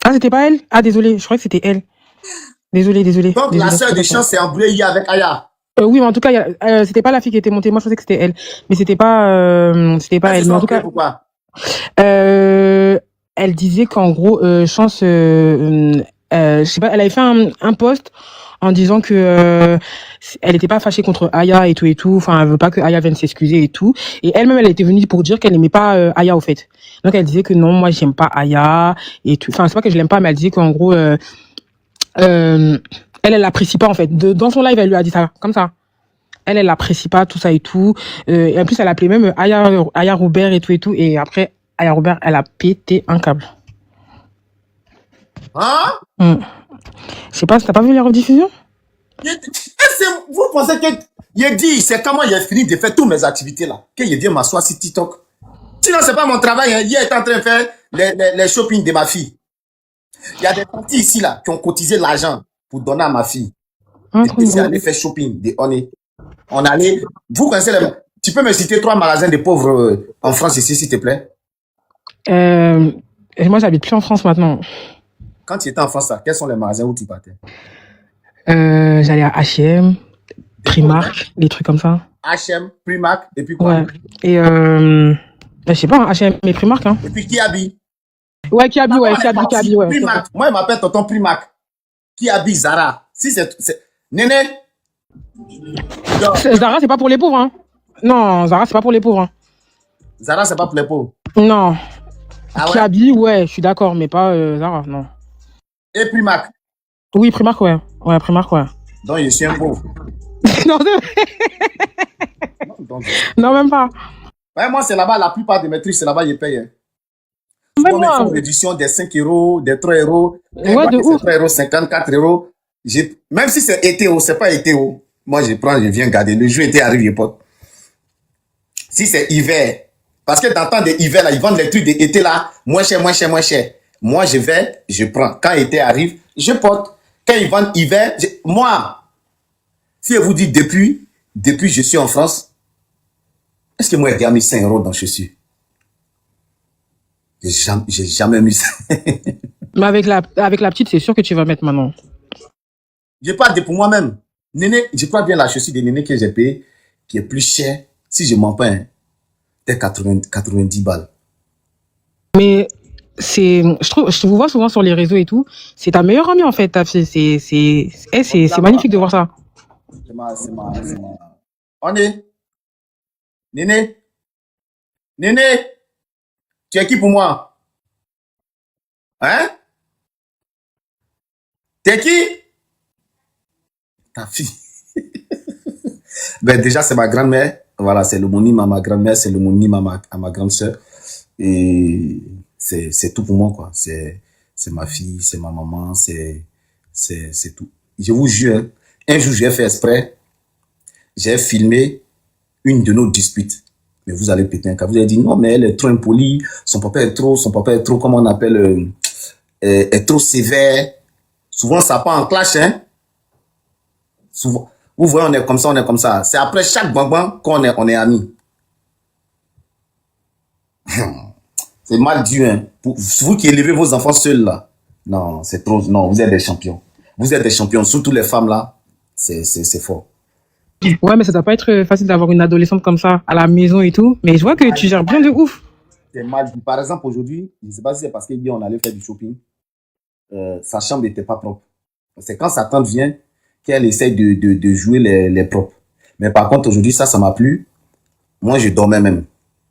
Ah, c'était pas elle? Ah, désolé, je crois que c'était elle. Désolé. Donc, la sœur de Chance s'est embrouillée hier avec Aya. Oui, mais en tout cas, c'était pas la fille qui était montée. Moi, je pensais que c'était elle. Mais c'était pas elle. Mais en tout cas, Pourquoi? elle disait qu'en gros, Chance, je sais pas, elle avait fait un post en disant que elle était pas fâchée contre Aya et tout. Enfin, elle veut pas que Aya vienne s'excuser et tout. Et elle-même, elle était venue pour dire qu'elle n'aimait pas Aya au fait. Donc, elle disait que non, moi, j'aime pas Aya et tout. Enfin, c'est pas que je l'aime pas, mais elle disait qu'en gros, elle l'apprécie pas en fait. Dans son live, elle lui a dit ça, comme ça. Elle l'apprécie pas, tout ça et tout. Et en plus, elle appelait même Aya Robert et tout. Et après, Aya Robert, elle a pété un câble. Hein? Je sais pas, t'as pas vu la rediffusion? Vous pensez que il dit, c'est comment il a fini de faire toutes mes activités là, que je viens m'asseoir sur TikTok. Sinon, c'est pas mon travail. Hein. Hier, il est en train de faire les shopping de ma fille. Il y a des parties ici là qui ont cotisé l'argent pour donner à ma fille. Un Et truc puis, de c'est ouf. aller faire shopping. On allait. Vous connaissez les. Tu peux me citer 3 magasins de pauvres en France ici, s'il te plaît? Et moi, j'habite plus en France maintenant. Quand tu étais en France, là, quels sont les magasins où tu partais? J'allais à H&M, Des pauvres, hein? Primark, des trucs comme ça. H&M, Primark, et puis quoi? Ouais. Et je sais pas, hein, H&M et Primark, hein. Et puis qui habille? Ouais, Kiabi, Maman ouais, est partie. Kiabi, ouais. Primark. Moi, il m'appelle tonton Primark. Qui habille Zara? Si c'est. Néné? Zara, c'est pas pour les pauvres, hein. Non, Zara, c'est pas pour les pauvres, hein. Zara, c'est pas pour les pauvres. Non. Ah ouais? Kiabi, ouais, je suis d'accord, mais pas Zara, non. Et Primark. Oui, Primark, ouais. Ouais, Primark, ouais. Donc, je suis un pauvre. non, Donc, non, même pas. ouais, moi, c'est là-bas, la plupart de mes trucs, c'est là-bas, ils payent. Hein. Même Souvent, ils font moi. une réduction des 5 euros, des 3 euros. Quand Ouais, ils de voient que c'est ouf. 3 euros, 54 euros. Même si c'est été haut, c'est pas été haut. Moi, je prends, je viens garder. Le jour été arrive, je porte. Si c'est hiver, parce que dans le temps d'hiver, là, ils vendent les trucs d'été, là, moins cher, moins cher, moins cher. Moi, je vais, je prends. Quand été arrive, je porte. Quand ils vendent hiver, moi, si je vous dis depuis je suis en France, est-ce que moi, j'ai mis 5 euros dans chaussures? J'ai jamais mis ça. Mais avec la petite, c'est sûr que tu vas mettre maintenant. Je parle pour moi-même. Néné, je crois bien la chaussure de Néné que j'ai payée, qui est plus chère, si je m'en peins, peut-être 90 balles. Mais je vous vois souvent sur les réseaux et tout. C'est ta meilleure amie, en fait, ta fille. C'est magnifique de voir ça. C'est ma. On est. Néné. Néné. Tu es qui pour moi? Hein? T'es qui? Ta fille. Ben, déjà, c'est ma grand-mère. Voilà, c'est le monime à ma grand-mère, c'est le monime à ma grande sœur. Et c'est tout pour moi, quoi. C'est ma fille, c'est ma maman, c'est tout. Je vous jure, hein, un jour, j'ai fait exprès, j'ai filmé une de nos disputes. Mais vous allez péter un câble. Vous allez dire, non, mais elle est trop impolie, son papa est trop, comment on appelle, est trop sévère. Souvent, ça part en clash, hein. Souvent. Vous voyez, on est comme ça, on est comme ça. C'est après chaque bang qu'on on est amis. C'est mal dû, hein. Pour vous qui élevez vos enfants seuls, là. Non, c'est trop. Non, vous êtes des champions. Vous êtes des champions. Surtout les femmes, là. C'est fort. Ouais, mais ça doit pas être facile d'avoir une adolescente comme ça à la maison et tout. Mais je vois que tu gères bien de ouf. C'est mal dit. Par exemple, aujourd'hui, je ne sais pas si c'est parce qu'hier, on allait faire du shopping. Sa chambre n'était pas propre. C'est quand sa tante vient qu'elle essaie de jouer les propres. Mais par contre, aujourd'hui, ça m'a plu. Moi, je dormais même.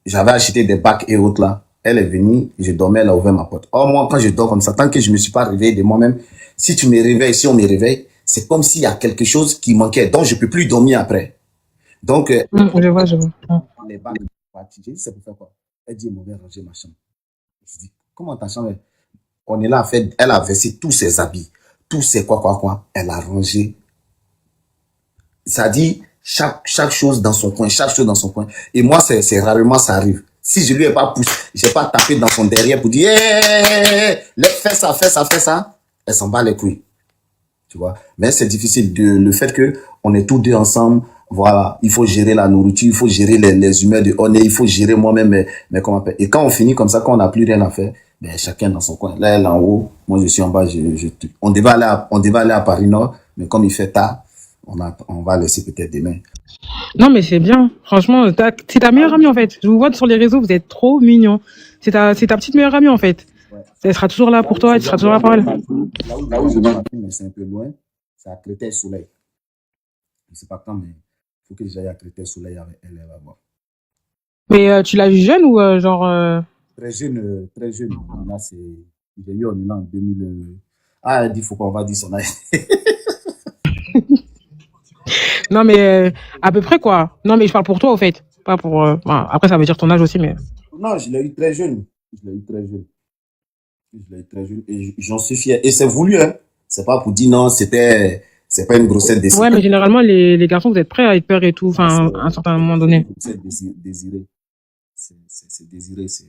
J'avais acheté des bacs et autres là. Elle est venue, je dormais, elle a ouvert ma porte. Or, moi, quand je dors comme ça, tant que je ne me suis pas réveillé de moi-même, si tu me réveilles, si on me réveille, c'est comme s'il y a quelque chose qui manquait. Donc, je ne peux plus dormir après. Donc, Je vois. les bacs, j'ai dit, c'est pour faire quoi? Elle dit, on va ranger ma chambre. Je dis, comment ta chambre est? On est là, elle a versé tous ses habits, tous ses quoi. Elle a rangé. Ça dit, chaque chose dans son coin, chaque chose dans son coin. Et moi, c'est rarement ça arrive. Si je lui ai pas poussé, j'ai pas tapé dans son derrière pour dire, fais ça, elle s'en bat les couilles. Tu vois. Mais c'est difficile le fait que on est tous deux ensemble. Voilà. Il faut gérer la nourriture, il faut gérer les humeurs de on est, il faut gérer moi-même mais comment faire. Et quand on finit comme ça, quand on n'a plus rien à faire, ben, chacun dans son coin. Là, elle est en haut. Moi, je suis en bas, on devait aller à Paris Nord, mais comme il fait tard, on va laisser peut-être demain. Non, mais c'est bien. Franchement, c'est ta meilleure amie, en fait. Je vous vois sur les réseaux, vous êtes trop mignons. C'est ta petite meilleure amie, en fait. Ouais. Elle sera toujours là pour toi, elle sera toujours là pour elle. Là où je vais, mais c'est un peu loin, c'est à Créteil-Soleil. Je ne sais pas quand, mais il faut que j'aille à Créteil-Soleil avec elle, elle va voir. Mais tu l'as vu jeune ou genre... Très jeune, très jeune. Là, j'ai eu en Iran en 2000. Ah, elle dit, faut qu'on va dire son âge. Non, mais à peu près, quoi. Non, mais je parle pour toi, au fait. Pas pour... après, ça veut dire ton âge aussi, mais... Non, je l'ai eu très jeune. Et j'en suis fier. Et c'est voulu, hein. C'est pas pour dire non, c'était C'est pas une grossesse désirée. Ouais, mais généralement, les garçons, vous êtes prêts à être père et tout, enfin, à un certain moment donné. C'est désiré. C'est désiré. c'est-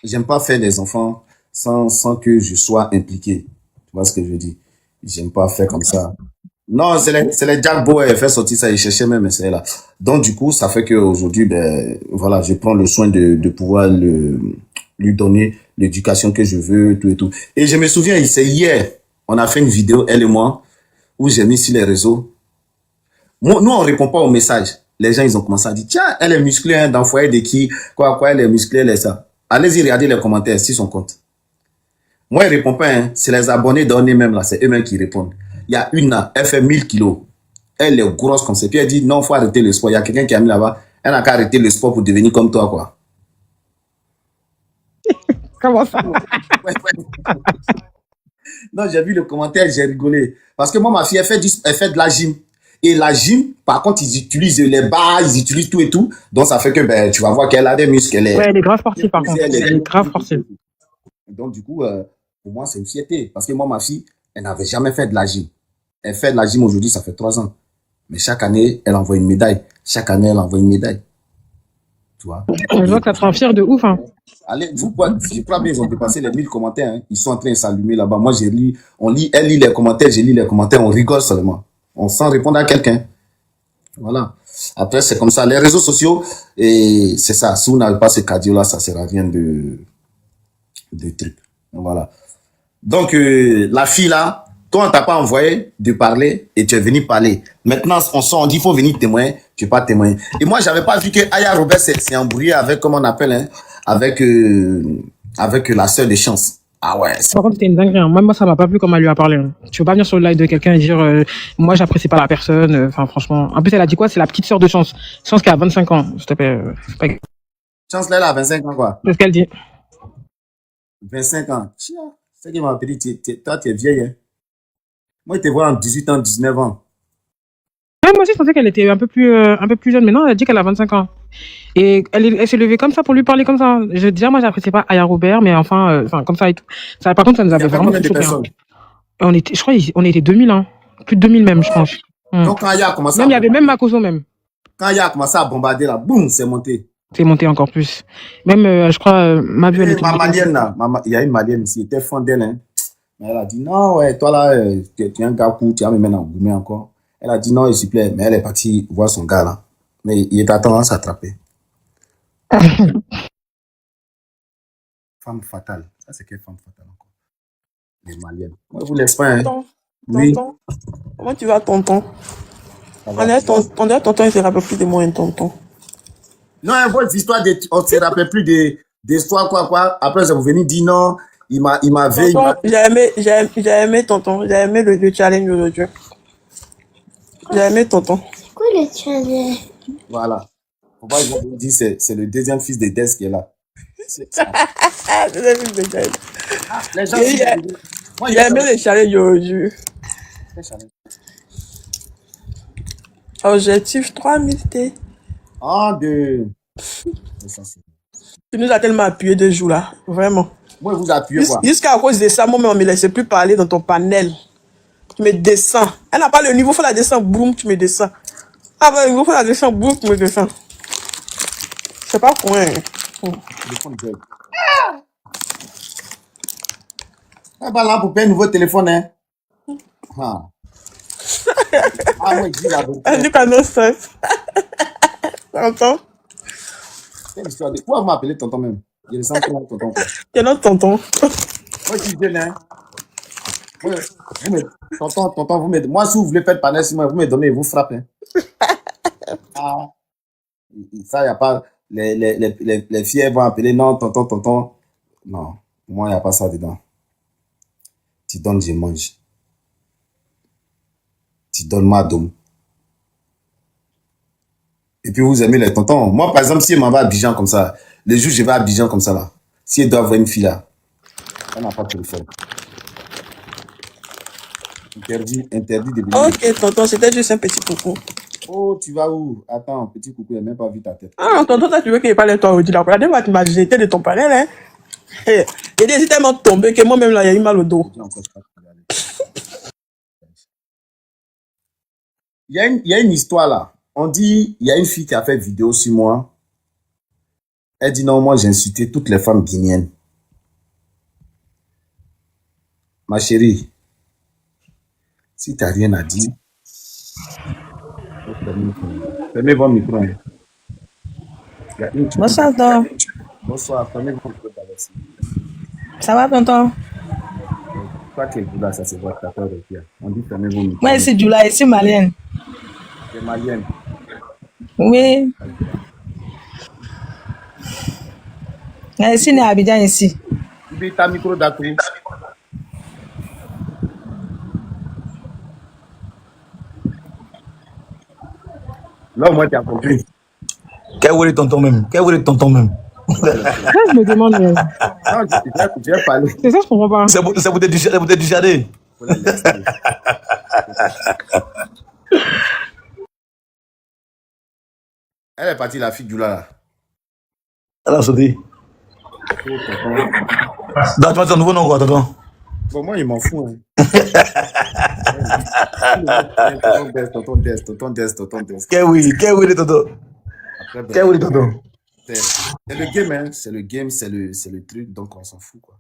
J'aime pas faire des enfants sans que je sois impliqué. Tu vois ce que je veux dire? J'aime pas faire comme ça. Non, c'est les Jack Boy, elle fait sortir ça, il cherchait même, mais c'est là. Donc, du coup, ça fait qu'aujourd'hui, ben, voilà, je prends le soin de pouvoir lui donner l'éducation que je veux, tout et tout. Et je me souviens, c'est hier, on a fait une vidéo, elle et moi, où j'ai mis sur les réseaux. Nous, on répond pas aux messages. Les gens, ils ont commencé à dire, tiens, elle est musclée, hein, dans le foyer de qui, quoi, elle est musclée, elle est ça. Allez-y, regardez les commentaires sur son compte. Moi, il répond pas, hein. C'est les abonnés d'Onné même, là. C'est eux-mêmes qui répondent. Il y a une là, elle fait 1000 kilos. Elle est grosse comme ça. Puis elle dit, non, faut arrêter le sport. Il y a quelqu'un qui a mis là-bas. Elle n'a qu'à arrêter le sport pour devenir comme toi, quoi. Comment ça? Ouais, ouais. Non, j'ai vu le commentaire, j'ai rigolé. Parce que moi, ma fille, elle fait de la gym. Et la gym, par contre, ils utilisent les barres, ils utilisent tout et tout. Donc, ça fait que, ben, tu vas voir qu'elle a des muscles. Ouais, elle est grave sportive, par contre. Elle est grave sportive. Donc, du coup, pour moi, c'est une fierté. Parce que moi, ma fille, elle n'avait jamais fait de la gym. Elle fait de la gym aujourd'hui, ça fait 3 ans. Mais chaque année, elle envoie une médaille. Chaque année, elle envoie une médaille. Tu vois? Je vois que ça te rend fier de ouf, hein. Allez, je crois bien, ils ont dépassé les 1000 commentaires. Hein. Ils sont en train de s'allumer là-bas. Moi, elle lit les commentaires, je lis les commentaires, on rigole seulement. On sent répondre à quelqu'un. Voilà. Après, c'est comme ça. Les réseaux sociaux, et c'est ça. Si vous n'avez pas ce cardio-là, ça sert à rien de trucs. Voilà. Donc, la fille là, toi, on t'a pas envoyé de parler et tu es venu parler. Maintenant, on dit, il faut venir témoigner, tu n'es pas témoigner. Et moi, j'avais pas vu que Aya Robert s'est embrouillé avec, comment on appelle, hein, avec la sœur de Chance. Ah ouais. Par contre, c'était une dinguerie, hein. Moi, ça m'a pas plu comment elle lui a parlé, hein. Tu veux pas venir sur le live de quelqu'un et dire, moi, j'apprécie pas la personne, enfin, franchement. En plus, elle a dit quoi? C'est la petite sœur de Chance. Chance qui a 25 ans, s'il te plaît. C'est pas... Chance là, elle a 25 ans, quoi. C'est ce qu'elle dit. 25 ans. Tiens, c'est qui m'a dit, toi, tu es vieille, hein. Moi, je te vois en 18 ans, 19 ans. Ouais, moi aussi, je pensais qu'elle était un peu plus jeune, mais non, elle a dit qu'elle a 25 ans. Et elle s'est levée comme ça pour lui parler comme ça. Déjà, moi, j'appréciais pas Aya Robert, mais enfin, comme ça et tout. Ça, par contre, ça nous avait vraiment combien de choqué, hein. personnes? Je crois, on était 2000, hein. Plus de 2000 même, je pense. Donc, quand Aya a commencé Même, il y avait même Makoso même. Quand Aya a commencé à bombarder, là, boum, c'est monté. C'est monté encore plus. Même, je crois, ma vue, elle était... Ma malienne, là, il y a une malienne ici, elle était fan d'elle, hein. Mais elle a dit, non, ouais, toi là, tu es un gars cool, tu vas me mettre en gourmet encore. Elle a dit, non, s'il te plaît. Mais elle est partie voir son gars, là. Mais il est à tendance à attraper. Femme fatale. Ça, c'est quelle femme fatale encore? Les maliennes. Moi, je vous laisse pas, hein. Tonton, Oui. tonton, comment tu vas, tonton? Ça va. On dirait tonton, il se rappelle plus de moi, un tonton. Non, votre histoire, on ne se rappelle plus d'histoire, quoi. Après, vous venez dire non, il m'a veillé. Tonton, j'ai aimé, tonton, j'ai aimé le challenge aujourd'hui. J'ai aimé, tonton. C'est quoi le challenge? Voilà. Faut pas vous dire, c'est le deuxième fils de Des qui est là. Ah, j'ai aimé le challenge. Les gens, moi, J'ai aimé le challenge aujourd'hui. Objectif 3000 T. de... Tu nous as tellement appuyé 2 jours là, vraiment. Moi, vous appuyez quoi? Jusqu'à cause de ça, moi, on ne me laissait plus parler dans ton panel. Tu me descends. Elle n'a pas le niveau, il faut la descendre, boum, tu me descends. Ah, bah, le niveau, il faut la descendre, boum, tu me descends. C'est pas con, hein. Téléphone bug. Ah, bah là, pour payer un nouveau téléphone, hein. Ah. Ah, moi, je dis la vérité. Elle dit qu'elle ne sait. Tonton, Quelle histoire de... Pourquoi vous m'appelez tonton même? Je le sens trop tonton. t'es notre tonton. Moi, je suis jeune, hein. Tonton, moi, si vous voulez faire panel, si moi, vous me donnez, vous frappez. Ah. Ça, il n'y a pas... Les filles, elles vont appeler, non, tonton. Non, moi, il n'y a pas ça dedans. Tu donnes, je mange. Tu donnes ma dôme. Et puis, vous aimez les tontons. Moi, par exemple, si elle m'en va à Abidjan comme ça, les jours, je vais à Abidjan comme ça, là. Si elle doit avoir une fille, là, elle n'a pas de téléphone. Interdit de venir. Ok, tonton, c'était juste un petit coucou. Oh, tu vas où? Attends, petit coucou, il n'a même pas vu ta tête. Ah, tonton, toi, tu veux qu'il parle de toi aujourd'hui là. La dernière fois, tu m'as jeté de ton panel, hein. Et il est tellement tombé que moi-même, là, il y a eu mal au dos. J'ai encore pas regardé. il y a une histoire là. On dit, il y a une fille qui a fait vidéo sur moi. Elle dit non, moi j'ai insulté toutes les femmes guinéennes. Ma chérie, si tu n'as rien à dire, fermez vos micros. Hein. Il y a une qui- Bonsoir, tonton. Bonsoir, fermez vos micros d'Alexis. Ça va, tonton? Toi qui es là, ça c'est votre tapeur de pierre. On dit fermez vos micros. Moi, c'est Djoula, ici, malienne. C'est malienne. Oui. Ici, on est à Abidjan, ici. Tu dis ta micro d'accueil. Là, au moins, tu as compris. Quel est tonton même? Quel est tonton même? Là, je me demande, Non, j'ai parlé. c'est ça, je comprends pas. C'est vous du jardin. Faut la laisser. Elle est partie, la fille du là. Alors, ça dit. Dans ton nouveau nom, quoi, tonton? Bon, moi, il m'en fout. Hein. Tonton Des. Quel est tonton? Après, ben, Quel est tonton? c'est le game, hein. C'est le game, c'est le truc, donc on s'en fout, quoi.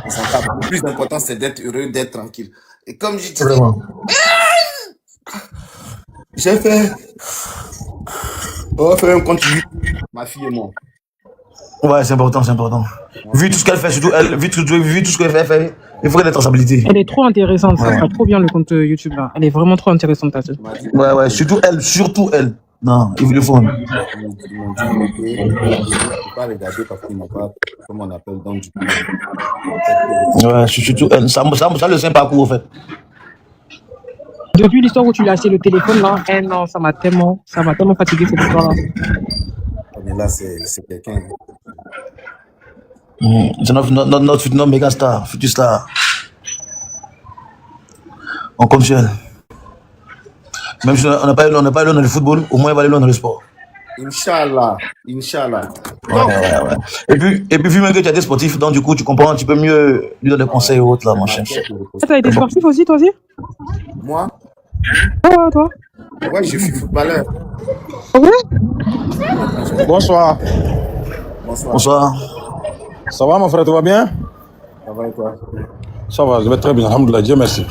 On s'en tape. Le plus important, c'est d'être heureux, d'être tranquille. Et comme je disais, Vraiment. j'ai fait. On va faire un continu. Ma fille et moi. Ouais, c'est important, c'est important. Vu tout ce qu'elle fait, surtout elle, vu tout ce qu'elle fait, il faut qu'elle ait de responsabilité. Elle est trop intéressante, ça Ouais. va trop bien le compte YouTube là. Elle est vraiment trop intéressante, ta sœur. Il m'a dit, Ouais, surtout elle. Non, il le faut. ils m'ont dit, ok, je ne peux pas regarder parce qu'ils n'ont pas, comme on appelle, donc du coup. Ouais, surtout elle. Ça le sait parcours, en fait. Depuis l'histoire où tu lui as acheté le téléphone là, non, ça m'a tellement fatigué cette histoire là. Mais là, c'est quelqu'un. C'est notre futur méga star, futur star. On compte sur elle. Même si on n'a pas eu loin dans le football, au moins il va aller loin dans le sport. Inch'Allah. Donc, Ouais. Et puis vu même que tu as des sportifs, donc du coup tu comprends, tu peux mieux lui donner des conseils ou autre là, mon cher. T'as été sportif aussi, toi aussi? moi, Ouais, toi? ouais, je suis footballeur. Ouais? Bonsoir. Bonsoir. Ça va mon frère, tout va bien? Ça va et toi? Ça va, je vais très bien, alhamdoulilah, Dieu merci.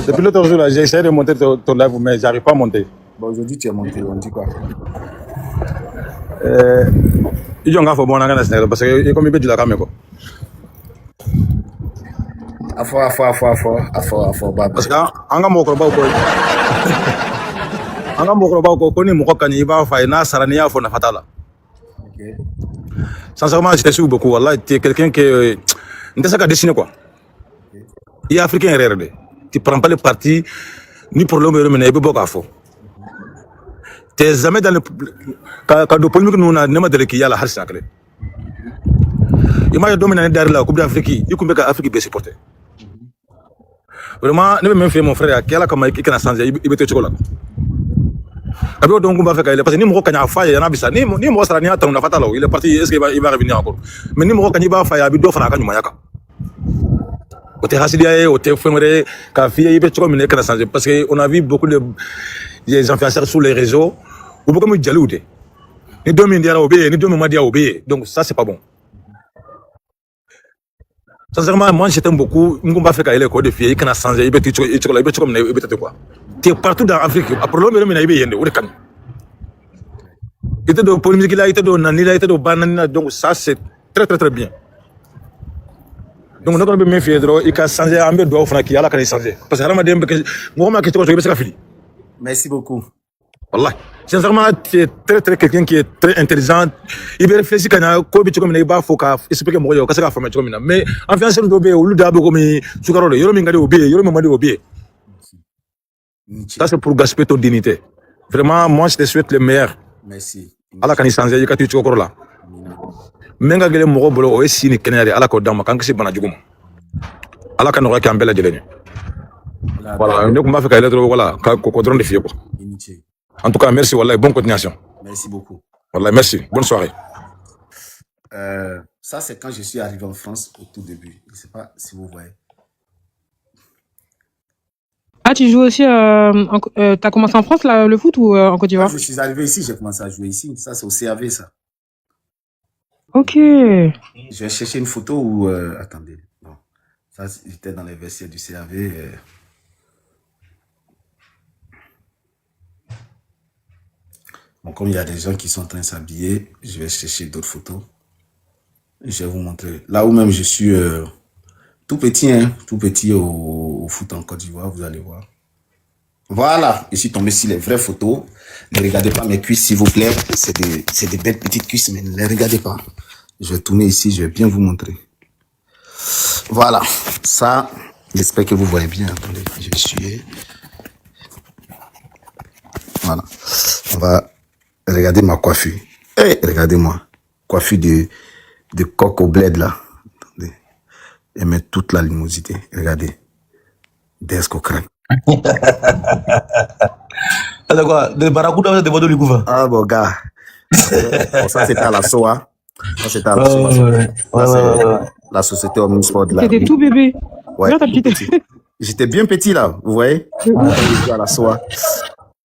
Depuis l'autre jour, là, j'ai essayé de monter ton live, mais j'arrive pas à monter. Bon, aujourd'hui, tu es monté, on dit quoi? Il y a un gars qui bon parce que il est comme il peut dire la caméra. Afo, bah. Parce que un gars mokoroba ko un gars mokoroba ko ni moko kanyi ba fa na sarania fo na fatala. Ok. Sincèrement, je te suis beaucoup. Wallah, tu es quelqu'un qui ne sait qu'à dessiner quoi. Il est africain RRD. Tu prends pas le parti ni pour l'homme mais il peut pas faux. Tu es jamais dans le quand de polémique nous na nema de qui y a la harsa clé. Imagine dominer derrière la Coupe d'Afrique, il coupe ka Afrique be supporter. Vraiment, ne même fait mon frère qui a la comme il kana sans il peut te chocolat. Abi donc on va faire parce que ni mo kanya fa ya na bisa ni mo sara ni ata na fatala il est parti est-ce qu'il va revenir encore. Mais ni mo kanya ba fa ya bi do fana ka nyuma yaka. O te hasidia o te fengre ka fille il peut chocolat kana sans parce que on a vu beaucoup de des influenceurs sur les réseaux ou beaucoup de jaloux. Ni domin dia obéir, ni domin dia obéir. Donc ça c'est pas bon. Sincèrement, moi je t'aime beaucoup. Je ne vais pas faire les codes de filles, il can changer, il peut te quoi. Tu es partout dans l'Afrique. Après l'homme, il y a des il était de polémique là, il était de nanila, il était de banana. Donc ça c'est très très très bien. Donc nous avons bien fait, il can changer, un peu de offre qui a la changer. Parce que Ramadan, moi je suis fini. Merci beaucoup. Wallah. Sincèrement, tu es très très quelqu'un qui est très intelligent. Il veut réfléchir quand il y a faut expliquer moi qu'est-ce qu'il faut faire mais en fait c'est le dobé ou le dabo comme sukaro le yoro mingade obé yoro mamade obé. Ça c'est pour gaspiller ton dignité. Vraiment moi je te souhaite le meilleur. Merci. Ala kan changer il ka tu chokoro la. Menga gele mo bolo o esi ni kenere ala ko dama kan kisi bana jugum. Ala kan ro ka ambela jeleni. Voilà, ne ko ma fait ka lettre voilà ko drone de fier quoi. En tout cas, merci, Wallah, bonne continuation. Merci beaucoup. Wallah, merci, bonne soirée. Ça, c'est quand je suis arrivé en France au tout début. Je ne sais pas si vous voyez. tu joues aussi, t'as commencé en France, là, le foot, ou en Côte Quand d'Ivoire? je suis arrivé ici, j'ai commencé à jouer ici. Ça, c'est au CAV, ça. Ok. Je vais chercher une photo où... attendez. Non. Ça, j'étais dans les vestiaires du CAV. Bon, comme il y a des gens qui sont en train de s'habiller, je vais chercher d'autres photos. Je vais vous montrer. Là où même je suis tout petit, hein, tout petit au foot en Côte d'Ivoire, vous allez voir. Voilà, je suis tombé sur les vraies photos. Ne regardez pas mes cuisses, s'il vous plaît. C'est des belles petites cuisses, mais ne les regardez pas. Je vais tourner ici, je vais bien vous montrer. Voilà, ça, j'espère que vous voyez bien. Attendez, je vais essuyer. Voilà, on va regarder ma coiffure. Hey, regardez-moi, coiffure de coq au bled là. Attendez, et mettre toute la limosité. Regardez, d'esco crack. Ah, d'accord. Des barracudas, des bordeaux du gouvernement. Ah bon gars, bon, ça c'était à la SOA. Ça c'était à la SOA. Ouais. Ça, c'est la société Omnisport là. T'étais tout bébé. Ouais, Regarde ta tout petite. petit. J'étais bien petit là, vous voyez. À la SOA.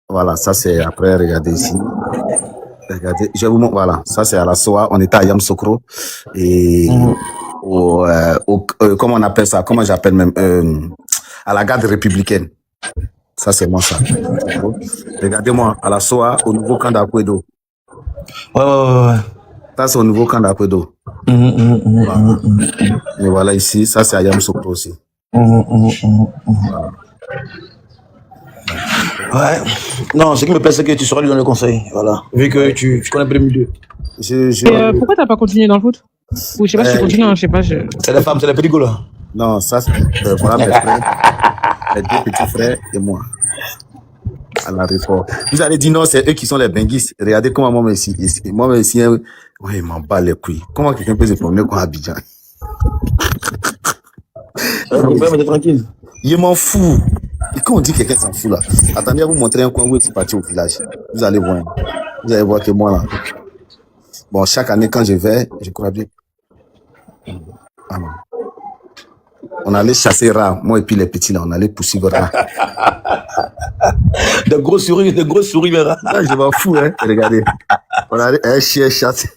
Voilà, ça c'est après, regardez ici. Regardez, je vous montre, voilà, ça c'est à la SOA, on était à Yamoussoukro et comment on appelle ça, comment j'appelle même, à la garde républicaine. Ça c'est moi ça. Regardez-moi, à la SOA, au nouveau camp d'Akwedo. Ouais. Ça c'est au nouveau camp d'Akwedo. Voilà. Et voilà ici, ça c'est à Yamoussoukro aussi. Voilà. Ouais. Non, ce qui me plaît, c'est que tu sauras lui donner le conseil. Voilà. Vu que tu connais un peu le milieu. Et pourquoi t'as pas continué dans le foot? Ou je sais pas si tu continues, hein, je sais pas. C'est les femmes, c'est les petits gars là. Non, ça c'est voilà mes frères, mes deux petits frères et moi. À la réforme. Vous allez dire non, c'est eux qui sont les benguistes. Regardez comment moi ici, ouais, il m'en bat les couilles. Comment quelqu'un peut se promener comme Abidjan? Mais t'es tranquille. Il m'en fout. Et quand on dit que quelqu'un s'en fout là, attendez à vous montrer un coin où je suis parti au village. Vous allez voir. Vous allez voir que moi là. Bon, chaque année quand je vais, je crois bien. Ah non. On allait chasser rats, moi et puis les petits là, on allait poursuivre rats. De grosses souris, mais là. Ah, je m'en fous, hein. Regardez. On allait un chien chasser.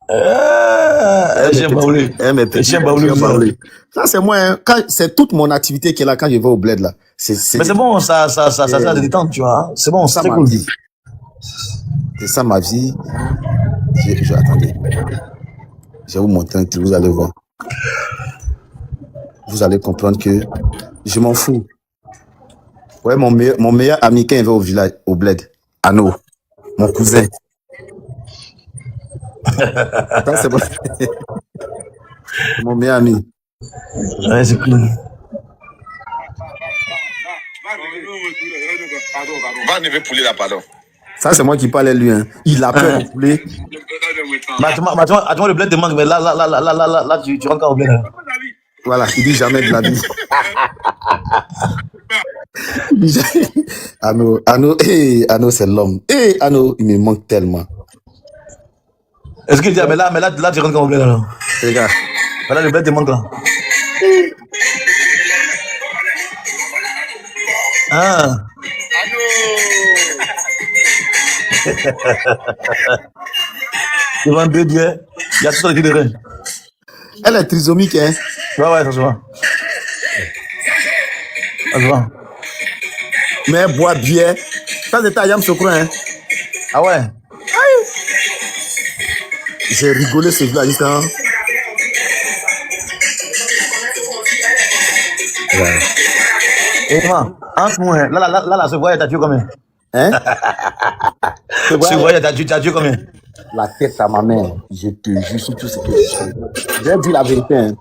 Un chien baoulé. Un chien baoulé. Ça, c'est moi, hein. C'est toute mon activité qui est là quand je vais au bled là. Mais c'est bon, ça de détente, tu vois. C'est bon, ça c'est ma cool. vie. C'est ça ma vie. Attendez. Je vais vous montrer un truc, vous allez voir. Vous allez comprendre que je m'en fous. Ouais, mon meilleur ami quand il va au village, au bled, Ano, mon cousin. Ça, c'est bon. Mon meilleur ami. Ouais, c'est cool. Va enlever poulet là, pardon. Ça, c'est moi qui parlais lui. Hein. Il a peur du poulet. Tu vois, le bled te manque, mais là, tu rentres quand au bled. Là. Voilà, il dit jamais de la vie. Ano, c'est l'homme. Ano, il me manque tellement. Est-ce qu'il dit, mais là, tu rentres quand au bled là. Regarde. Là, le bled te manque là. Ah. Devant deux dieux, il y a tout ça qui est de Elle est trisomique, hein? Ouais, ça se voit. Ça se voit. Mais elle boit bien. Ça, c'était à Yamoussoukro, hein? Ah ouais? J'ai rigolé ce jour-là, juste, hein? Ouais. Et moi, entre moi, là, ce voyage, t'as tué combien? Hein? Ce voyage, t'as tué combien? La tête à ma mère, je te jure sur tout ce que je sais. Je vais dire la vérité, hein.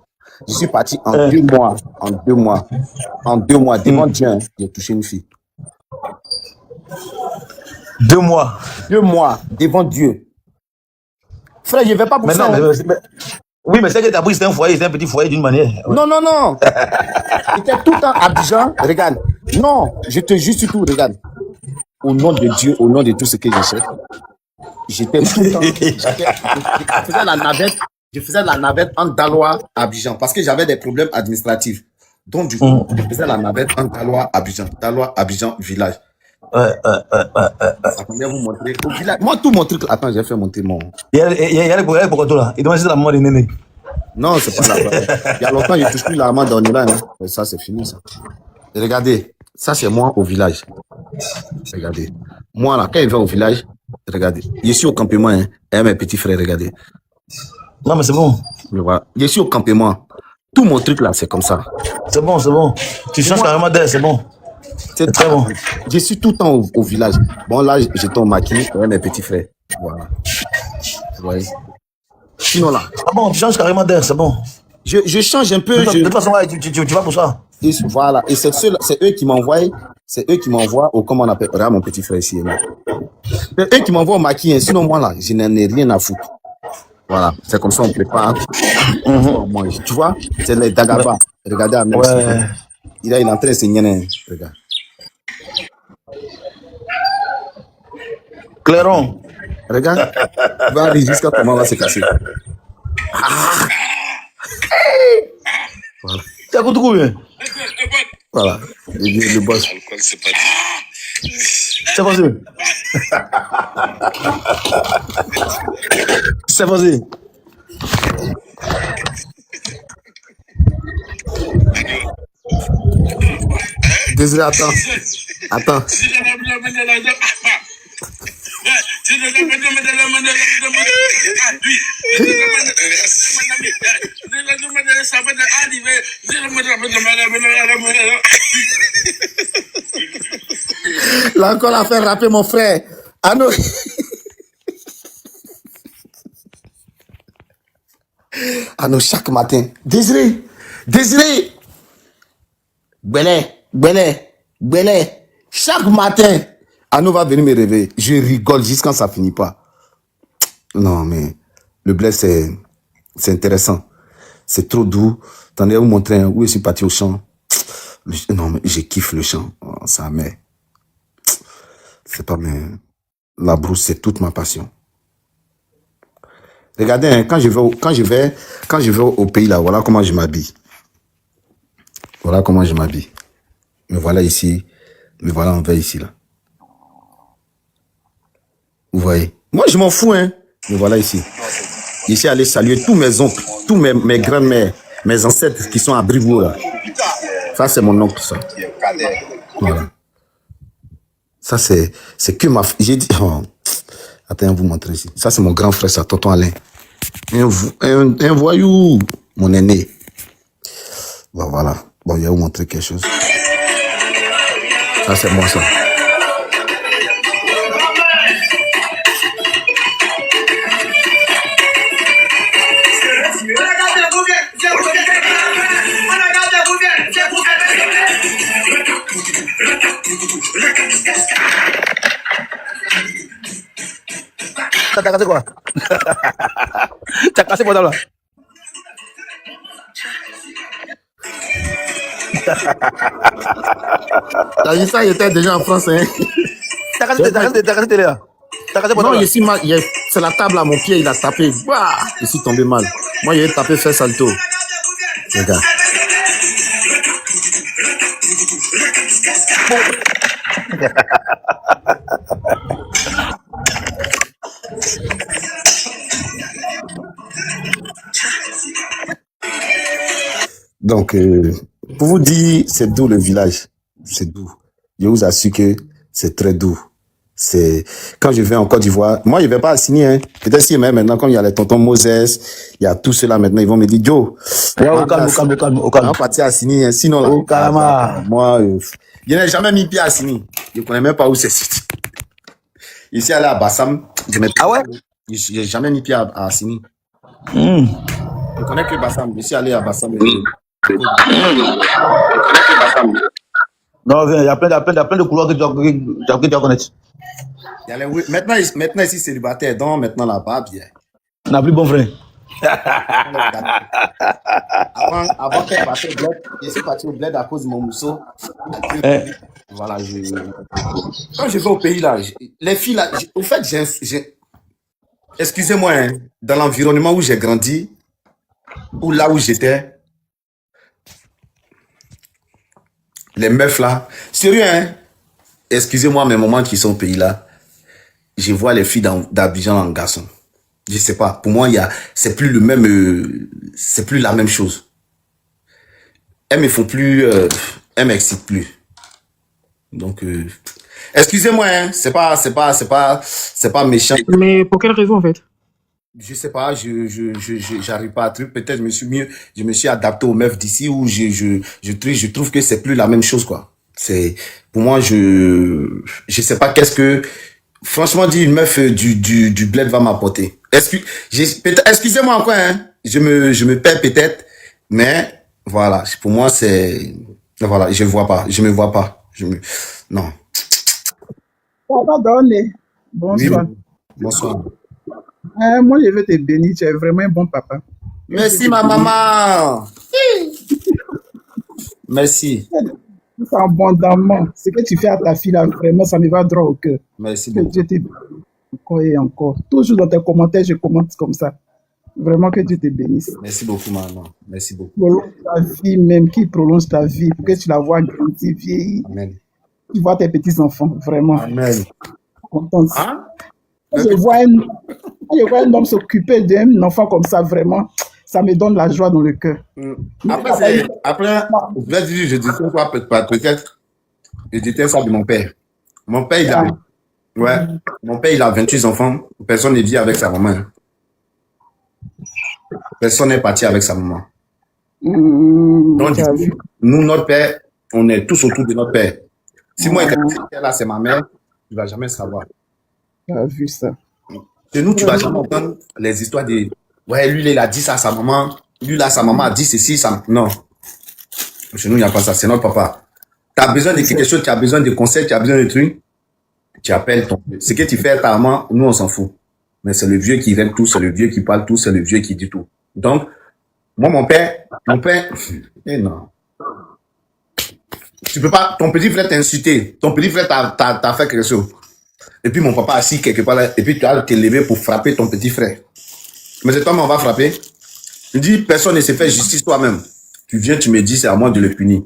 Je suis parti en 2 mois. En 2 mois, devant Dieu, hein, j'ai touché une fille. 2 mois. 2 mois, devant Dieu. Frère, je ne vais pas pour ça. Oui, mais c'est que t'as pris, c'était un foyer, c'était un petit foyer d'une manière. Ouais. Non. J'étais tout le temps à Abidjan. Regarde. Non, je te jure sur tout, regarde. Au nom de Dieu, au nom de tout ce que je sais. J'étais tout le temps. Je faisais la navette entre Daloa à Abidjan parce que j'avais des problèmes administratifs. Donc, du coup, je faisais la navette entre Daloa, Abidjan, village. Attendez, vous montrer. Au village. Moi, tout mon truc. Attends, j'ai fait monter mon. Il y a les Bokoto là. Il demande si c'est la maman de Néné. Non, c'est pas là. Il y a longtemps, je touche plus la maman d'Onila. Hein. Mais ça, c'est fini, ça. Et regardez, ça, c'est moi au village. Regardez. Moi, là, quand il va au village, regardez. Je suis au campement, hein. Et mes petits frères, regardez. Non, mais c'est bon. Voilà. Je suis au campement. Tout mon truc, là, c'est comme ça. C'est bon, c'est bon. Tu changes carrément d'air, c'est bon. C'est très bon. Je suis tout le temps au village. Bon, là, j'étais au maquis avec mes petits frères. Voilà. Vous voyez. Sinon, là. Ah bon, tu changes carrément d'air, c'est bon. Je change un peu. De toute façon, ouais, tu vas pour ça. Et voilà. Et c'est eux qui m'envoient. C'est eux qui m'envoient au, comment on appelle, regarde mon petit frère ici. Là. C'est eux qui m'envoient au maquis. Hein. Sinon, moi, là, je n'en ai rien à foutre. Voilà. C'est comme ça, on prépare. Moi, tu vois, c'est les Dagaba. Regardez, à même ouais. Il est en train de s'enseigner. Regarde. Clairon. Regarde. Il va aller jusqu'à comment on va se casser. Ah. Voilà. Tu as coûté combien? Voilà. Le boss. C'est passé. C'est passé. Désolé, attends. Attends. Là encore, a fait rapper mon frère. Ah non. Ah non, chaque matin. Désiré. Belé. Chaque matin, Anno va venir me réveiller. Je rigole jusqu'à quand ça finit pas. Non, mais le blé, c'est intéressant. C'est trop doux. Attendez, vous montrer où je suis parti au champ. Non, mais je kiffe le champ. Oh, ça mais c'est pas mais la brousse, c'est toute ma passion. Regardez, hein, quand je vais au pays là, voilà comment je m'habille. Me voilà ici. Me voilà en veille ici là. Vous voyez? Moi, je m'en fous, hein. Me voilà ici. Je suis allé saluer tous mes oncles, tous mes grands-mères, mes ancêtres qui sont à Brivo là. Ça, c'est mon oncle, ça. Voilà. Ça, c'est que ma... J'ai dit... Oh. Attends, je vais vous montrer ici. Ça, c'est mon grand frère, ça, tonton Alain. Un voyou, mon aîné. Bon, voilà. Bon, je vais vous montrer quelque chose. Ça, c'est moi, ça. T'as cassé quoi? T'as cassé quoi là? T'as dit ça, il était déjà en France, hein. T'as cassé télé là? T'as cassé quoi? Non, je suis mal. C'est la table à mon pied, il a tapé. Bah, je suis tombé mal. Moi, il a tapé, fait salto. Regarde. Donc, pour vous dire, c'est doux le village. C'est doux. Je vous assure que c'est très doux. C'est quand je vais en Côte d'Ivoire, moi je vais pas à Assini, hein. Peut-être si même maintenant, comme il y a les tontons Moses, il y a tous ceux-là maintenant, ils vont me dire Joe. Au calme. On va partir à Assini, hein. Sinon là. Au calme. Moi, je n'ai jamais mis pied à Assini. Je connais même pas où c'est. Ici, aller à Bassam, Ah ouais? Je n'ai jamais mis pied à Assini. Je connais que Bassam. Je suis allé à Bassam. Non, il y a plein de couloirs que tu dois connaître. Maintenant, ici, célibataire, donc maintenant là-bas, bien. On n'a plus bon frère. Avant qu'elle parte au bled, je suis parti au bled à cause de mon mousseau. Voilà, quand je vais au pays là, les filles là, au fait, excusez-moi, hein, dans l'environnement où j'ai grandi, ou là où j'étais, Les meufs là. Sérieux, hein? Excusez-moi, mes mamans qui sont au pays là. Je vois les filles d'Abidjan en garçon. Je sais pas. Pour moi, c'est plus le même, c'est plus la même chose. Elles me font plus, elles m'excitent plus. Donc, excusez-moi, hein, c'est pas méchant. Mais pour quelle raison, en fait? Je sais pas, j'arrive pas à truc. Peut-être je me suis adapté aux meufs d'ici où je trouve que c'est plus la même chose, quoi. Pour moi, je sais pas franchement dit, une meuf du bled va m'apporter. Excusez-moi encore, hein. Je me perds peut-être, mais voilà, pour moi, voilà, je me vois pas. Non. Papa Donné, Oui, bonsoir. bonsoir. Moi, je veux te bénir, tu es vraiment un bon papa. Merci, ma maman. Merci. Tout abondamment. Ce que tu fais à ta fille, là, vraiment, ça me va droit au cœur. Merci Que beaucoup. Dieu te bénisse encore et encore. Toujours dans tes commentaires, je commente comme ça. Vraiment que Dieu te bénisse. Merci beaucoup, maman. Merci beaucoup. Prolonge ta vie même, qui prolonge ta vie, pour que tu la vois grandir, vieillir. Amen. Tu vois tes petits-enfants, vraiment. Amen. Contente. Hein? Quand je vois un homme s'occuper d'un enfant comme ça, vraiment, ça me donne la joie dans le cœur. Après, je dis quoi, peut-être, je disais ça de mon père. Mon père, il a 28 enfants. Personne n'est dit avec sa maman. Personne n'est parti avec sa maman. Donc, du coup, nous, notre père, on est tous autour de notre père. Si moi, là, c'est ma mère, tu ne vas jamais savoir. Tu as vu ça. Chez nous, tu ne vas jamais entendre les histoires de ouais, lui, il a dit ça à sa maman. Lui, là, sa maman a dit ceci, ça. Non. Chez nous, il n'y a pas ça. C'est notre papa. Tu as besoin de quelque chose, tu as besoin de conseils, tu as besoin de trucs. Tu appelles ton. Ce que tu fais à ta maman, nous, on s'en fout. Mais c'est le vieux qui règle tout, c'est le vieux qui parle tout, c'est le vieux qui dit tout. Donc, moi, mon père, non. Tu peux pas, ton petit frère t'a insulté. Ton petit frère t'a fait quelque chose. Et puis mon papa assis quelque part là, et puis tu vas te lever pour frapper ton petit frère. Mais c'est toi, on va frapper. Je dis, personne ne se fait justice toi-même. Tu viens, tu me dis, c'est à moi de le punir.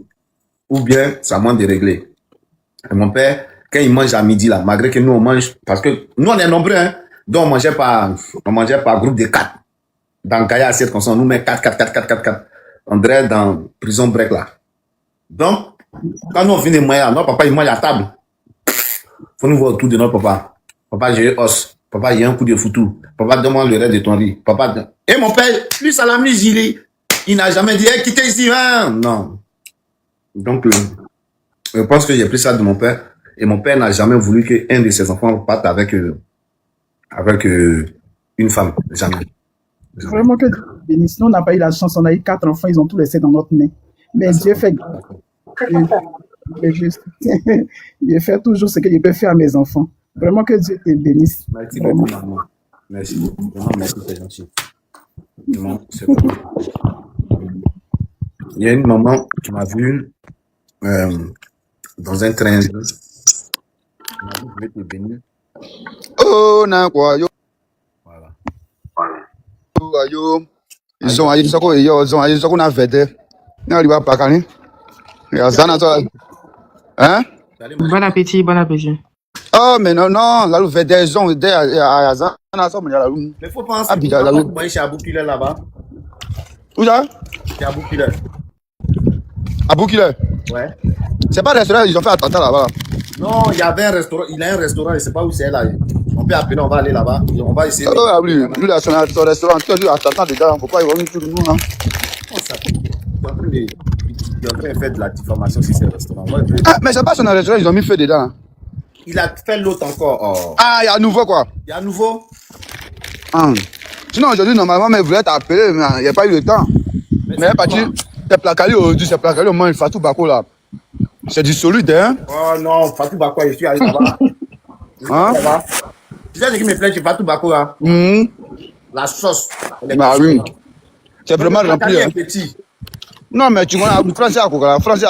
Ou bien, c'est à moi de régler. Et mon père, quand il mange à midi là, malgré que nous on mange, parce que nous on est nombreux, hein. Donc on mangeait par groupe de 4. Dans Gaïa, assiette comme ça, on nous met 4. On dirait dans prison break là. Donc, quand nous on vient de manger, notre papa il mange à table. Faut nous voir autour de notre papa. Papa, j'ai os. Papa, il y a un coup de foutu. Papa, demande le reste de ton riz. Papa, et mon père, lui, ça l'a mis, il n'a jamais dit, hey, quittez ici, hein. Non. Donc, je pense que j'ai pris ça de mon père. Et mon père n'a jamais voulu qu'un de ses enfants parte avec une femme. Jamais. Vraiment que Dieu te bénisse. Nous, on n'a pas eu la chance. On a eu 4 enfants, ils ont tout laissé dans notre main. Mais Dieu fait. Je fais toujours ce que je peux faire à mes enfants. Vraiment que Dieu te bénisse. Merci Vraiment. beaucoup, maman. Merci beaucoup. Vraiment, merci, c'est gentil. Vraiment, c'est beaucoup. Il y a une maman qui m'a vu dans un train. Elle m'a dit, je vais te bénir. Oh, na kwa yo Voilà. yo izong ayi soko yo zong ayi soko na vede na riba pakani ya zana to hein Bon appétit, bon appétit. oh mais non la lu vede zong de ya zana so mo ya la lu Mais faut penser Abidjan la lu moi chez Aboukile là-bas. où ça Chez Aboukile. Aboukile Ouais. c'est pas le restaurant ils ont fait attentat là-bas Non, il y avait un restaurant. Il a un restaurant, je ne sais pas où c'est là. On peut appeler, on va aller là-bas. On va essayer. oh lui il a son restaurant tu as attentat dedans pourquoi ils vont tout le monde hein Comment ça peut? Tu es en train de faire de la diffamation sur ces restaurants. Moi, ah mais c'est pas son restaurant ils ont mis feu dedans il a fait l'autre encore. Oh. ah il y a nouveau quoi Il y a à nouveau. ah. Sinon aujourd'hui normalement mais voulait t'appeler mais il n'y a pas eu le temps mais il est parti c'est placali aujourd'hui c'est placali au moins il fait tout bako là c'est du solide hein Oh non, Fatou Bako, je suis allé là-bas. hein Tu sais ce qui me plaît chez Fatou Bako là? La sauce. Elle est bah petite. oui c'est vraiment Le rempli placali hein est petit. non mais tu vois la français à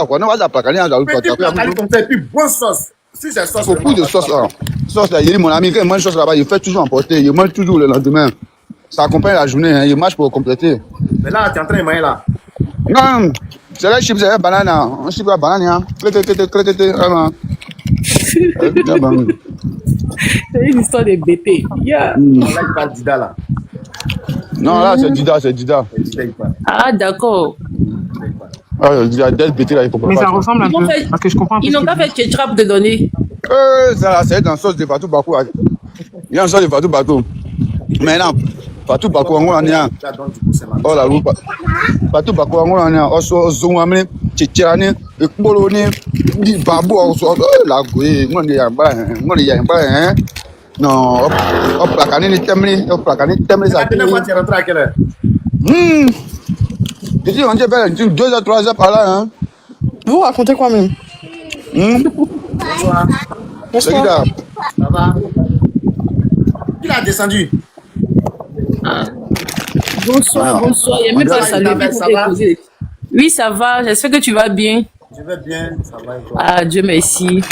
quoi non vas-y placali à la Petit placali comme ça et puis bonne sauce. Si c'est sauce. beaucoup de sauce là sauce là il dit mon ami quand il mange sauce là-bas il fait toujours emporter il mange toujours le lendemain ça accompagne la journée hein. Il marche pour compléter Mais là, tu es en train de manger là. non C'est la chips, c'est la banane. On chip la banane. Hein. Vraiment. C'est une histoire de bébé. Yeah. Là, il parle d'Ida, là. Non, là, c'est Dida, c'est Dida. Ah, d'accord. Ah, Dida, BT, là, il faut pas. Mais ça ressemble un peu. Parce que je comprends un peu. Ils n'ont pas fait ketchup de donner. Ça, là, c'est dans sauce de Fatou Bakou. Il y a une sauce de Fatou Bakou. Maintenant, Fatou Bakou, on en est un. Oh la loupe. Fatou Bakou, on en est un. Oso, Zouamé, Tchitchane, Ekbolone, Babou, la Goué, on est un bain. Non, hop, la canne est terminée. Hop, la canne est terminée. La dernière fois, tu es rentré à quelle heure? Je dis, on dit, 2 à 3 heures par là. Hein. Vous racontez quoi même? Bonsoir. C'est qui là? Ça va? Qui l'a descendu? Bonsoir, bonsoir. Il n'y a même pas salué. Ça va? Oui, ça va. J'espère que tu vas bien. Je vais bien, ça va et toi? Ah, Dieu merci.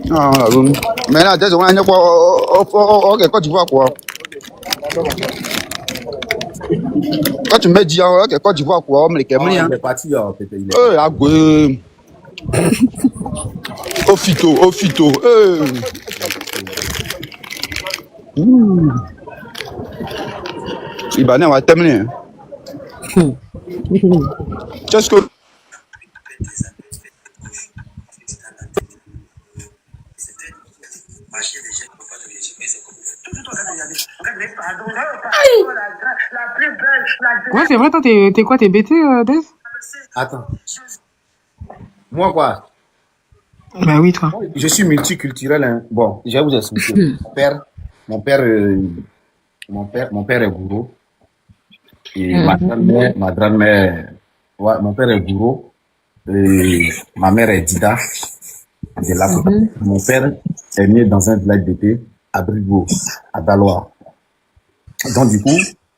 Non, la room. Mais là, on a quoi? Quand tu vois quoi? Quand tu me dis, quand tu vois quoi? On est parti, Pépé. La gueule. Au phyto. Libanais, on va terminer. Qu'est-ce que. Ouais, c'est vrai, toi, t'es quoi? T'es BT, Dez? Attends. Moi, quoi? Bah oui, toi. Je suis multiculturel. Hein. Bon, je vais vous expliquer. Mon père est gourou. Et ma grand-mère, ouais, mon père est gourou. Et ma mère est Dida. De là, mon père est né dans un village d'été à Brigo, à Daloa. Donc, du coup,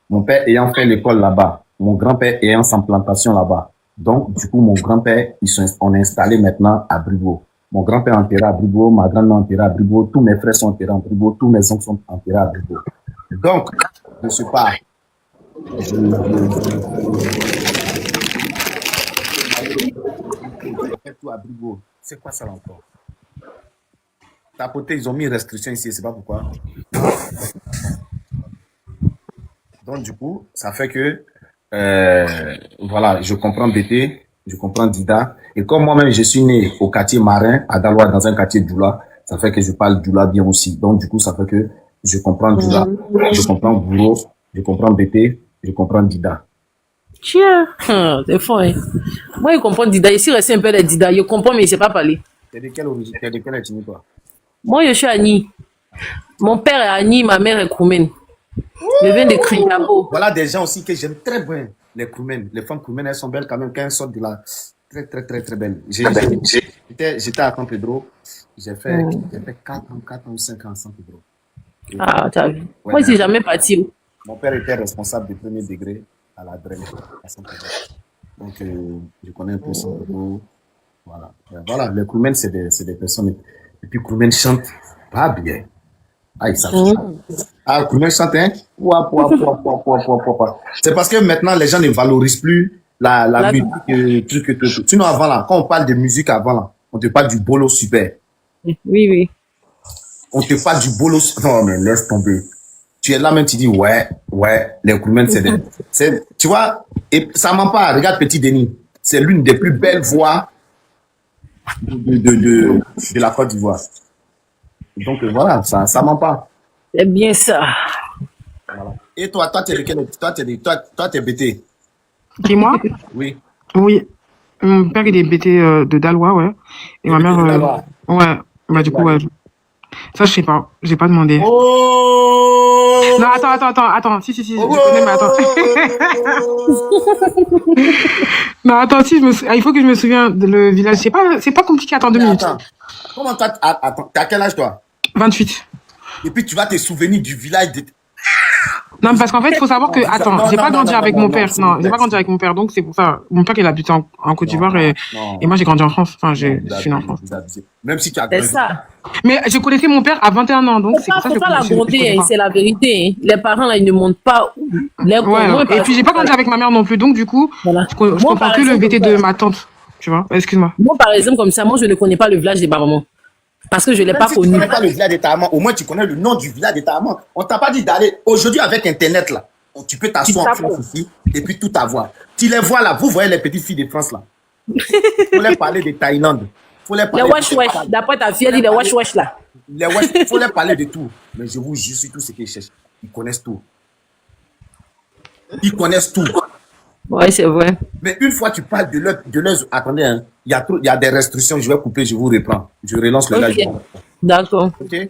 mon père ayant fait l'école là-bas, mon grand-père ayant sa plantation là-bas. Donc, du coup, mon grand-père, on est installé maintenant à Brigo. Mon grand-père est enterré à Brigo, ma grand-mère est enterrée à Brigo, tous mes frères sont enterrés à Brigo, tous mes oncles sont enterrés à Brigo. Donc, je suis pas. Tout à Brigo. C'est quoi ça encore? Tapoter, ils ont mis une restriction ici, c'est pas pourquoi. Donc, du coup, ça fait que, voilà, je comprends BT, je comprends Dida. Et comme moi-même, je suis né au quartier marin, à Daloa, dans un quartier Djoula, ça fait que je parle Djoula bien aussi. Donc, du coup, ça fait que je comprends Djoula, je comprends Bourreau, je comprends BT, je comprends Dida. Tiens, c'est fort, hein. Moi, je comprends Dida. Ici, reste un peu de Dida. Je comprends, mais je ne sais pas parler. T'es de quelle origine? T'es de quelle ethnie, toi? Moi, je suis Annie. Mon père est Annie, ma mère est Koumen. Je viens de Kriabo. Voilà des gens aussi que j'aime très bien, les Koumen. Les femmes Koumen, elles sont belles quand même, quand elles sortent de là. Très, très, très, très belles. J'étais à San Pedro. J'ai fait 4 ans ou 5 ans à San Pedro. Ah, t'as vu. Ouais, moi, je suis jamais parti. Mon père était responsable du premier degré à la DREM, à San Pedro. Donc, je connais un peu San Pedro. Voilà. Voilà, les Koumen, c'est des personnes. Et puis, Koumen chante pas bien. Ah, ils savent. Ah, Koumen chante, hein? C'est parce que maintenant, les gens ne valorisent plus la musique, truc. Sinon, avant, là, quand on parle de musique avant, là, on te parle du bolo super. Oui. On te parle du bolo super. Non, mais laisse tomber. Tu es là même, tu dis, ouais, les Koumen, tu vois, et ça ment pas. Regarde Petit Denis. C'est l'une des plus belles voix de la Côte d'Ivoire. Donc voilà, ça ment pas. C'est bien ça. Voilà. Et toi, tu es lequel? Toi, t'es BT. Et moi? Oui. Oui. Mon père, il est BT de Daloa, ouais. Et ma mère, ouais. Bah, du coup, ouais. Ça, je sais pas. J'ai pas demandé. Oh! Non, attends. Si, je connais, mais attends. Non, attends, il faut que je me souvienne le village. C'est pas compliqué. Attends 2 minutes. Attends. Comment toi, attends, t'as quel âge, toi? 28. Et puis, tu vas te souvenir du village de... Non, parce qu'en fait, il faut savoir que, attends, Non, j'ai non, pas non, grandi non, avec non, mon non, père. s'il vous Non, j'ai plaît. pas grandi avec mon père, donc c'est pour ça. Mon père, il habite en Côte d'Ivoire Non, et non, moi, j'ai grandi en France. Enfin, non, je suis née en France. vous abusez. Même si tu as C'est grandi. ça. Mais je connaissais mon père à 21 ans, donc c'est pour ça que Faut pas la je connais gronder, hein, pas. c'est la vérité. Hein. Les parents, là, ils ne montent pas. Les Ouais, moi, et puis j'ai pas grandi avec ma mère non plus, donc du coup, Voilà. je Moi, comprends par que le exemple, VT comme de ça, ma tante. Tu vois, excuse-moi. moi, par exemple, comme ça, moi, je ne connais pas le village des mamans. Parce que je ne l'ai Même pas si tu ne connu. connais pas le village de ta maman, au moins tu connais le nom du village de ta maman. On t'a pas dit d'aller. Aujourd'hui, avec Internet, là, tu peux t'asseoir en France ici et puis tout avoir. Tu les vois là, vous voyez les petites filles de France là. Faut les parler de Thaïlande. Faut les Les parler wesh wesh. D'après ta fille, elle dit les wesh wesh là. Faut les parler de tout. Mais je vous jure sur tout ce qu'ils cherchent. Ils connaissent tout. Ils connaissent tout. Ouais, c'est vrai. Mais une fois tu parles de leur attendez, hein, il y a des restrictions, je vais couper, je vous reprends. Je relance le live. Ok. D'accord. Ok?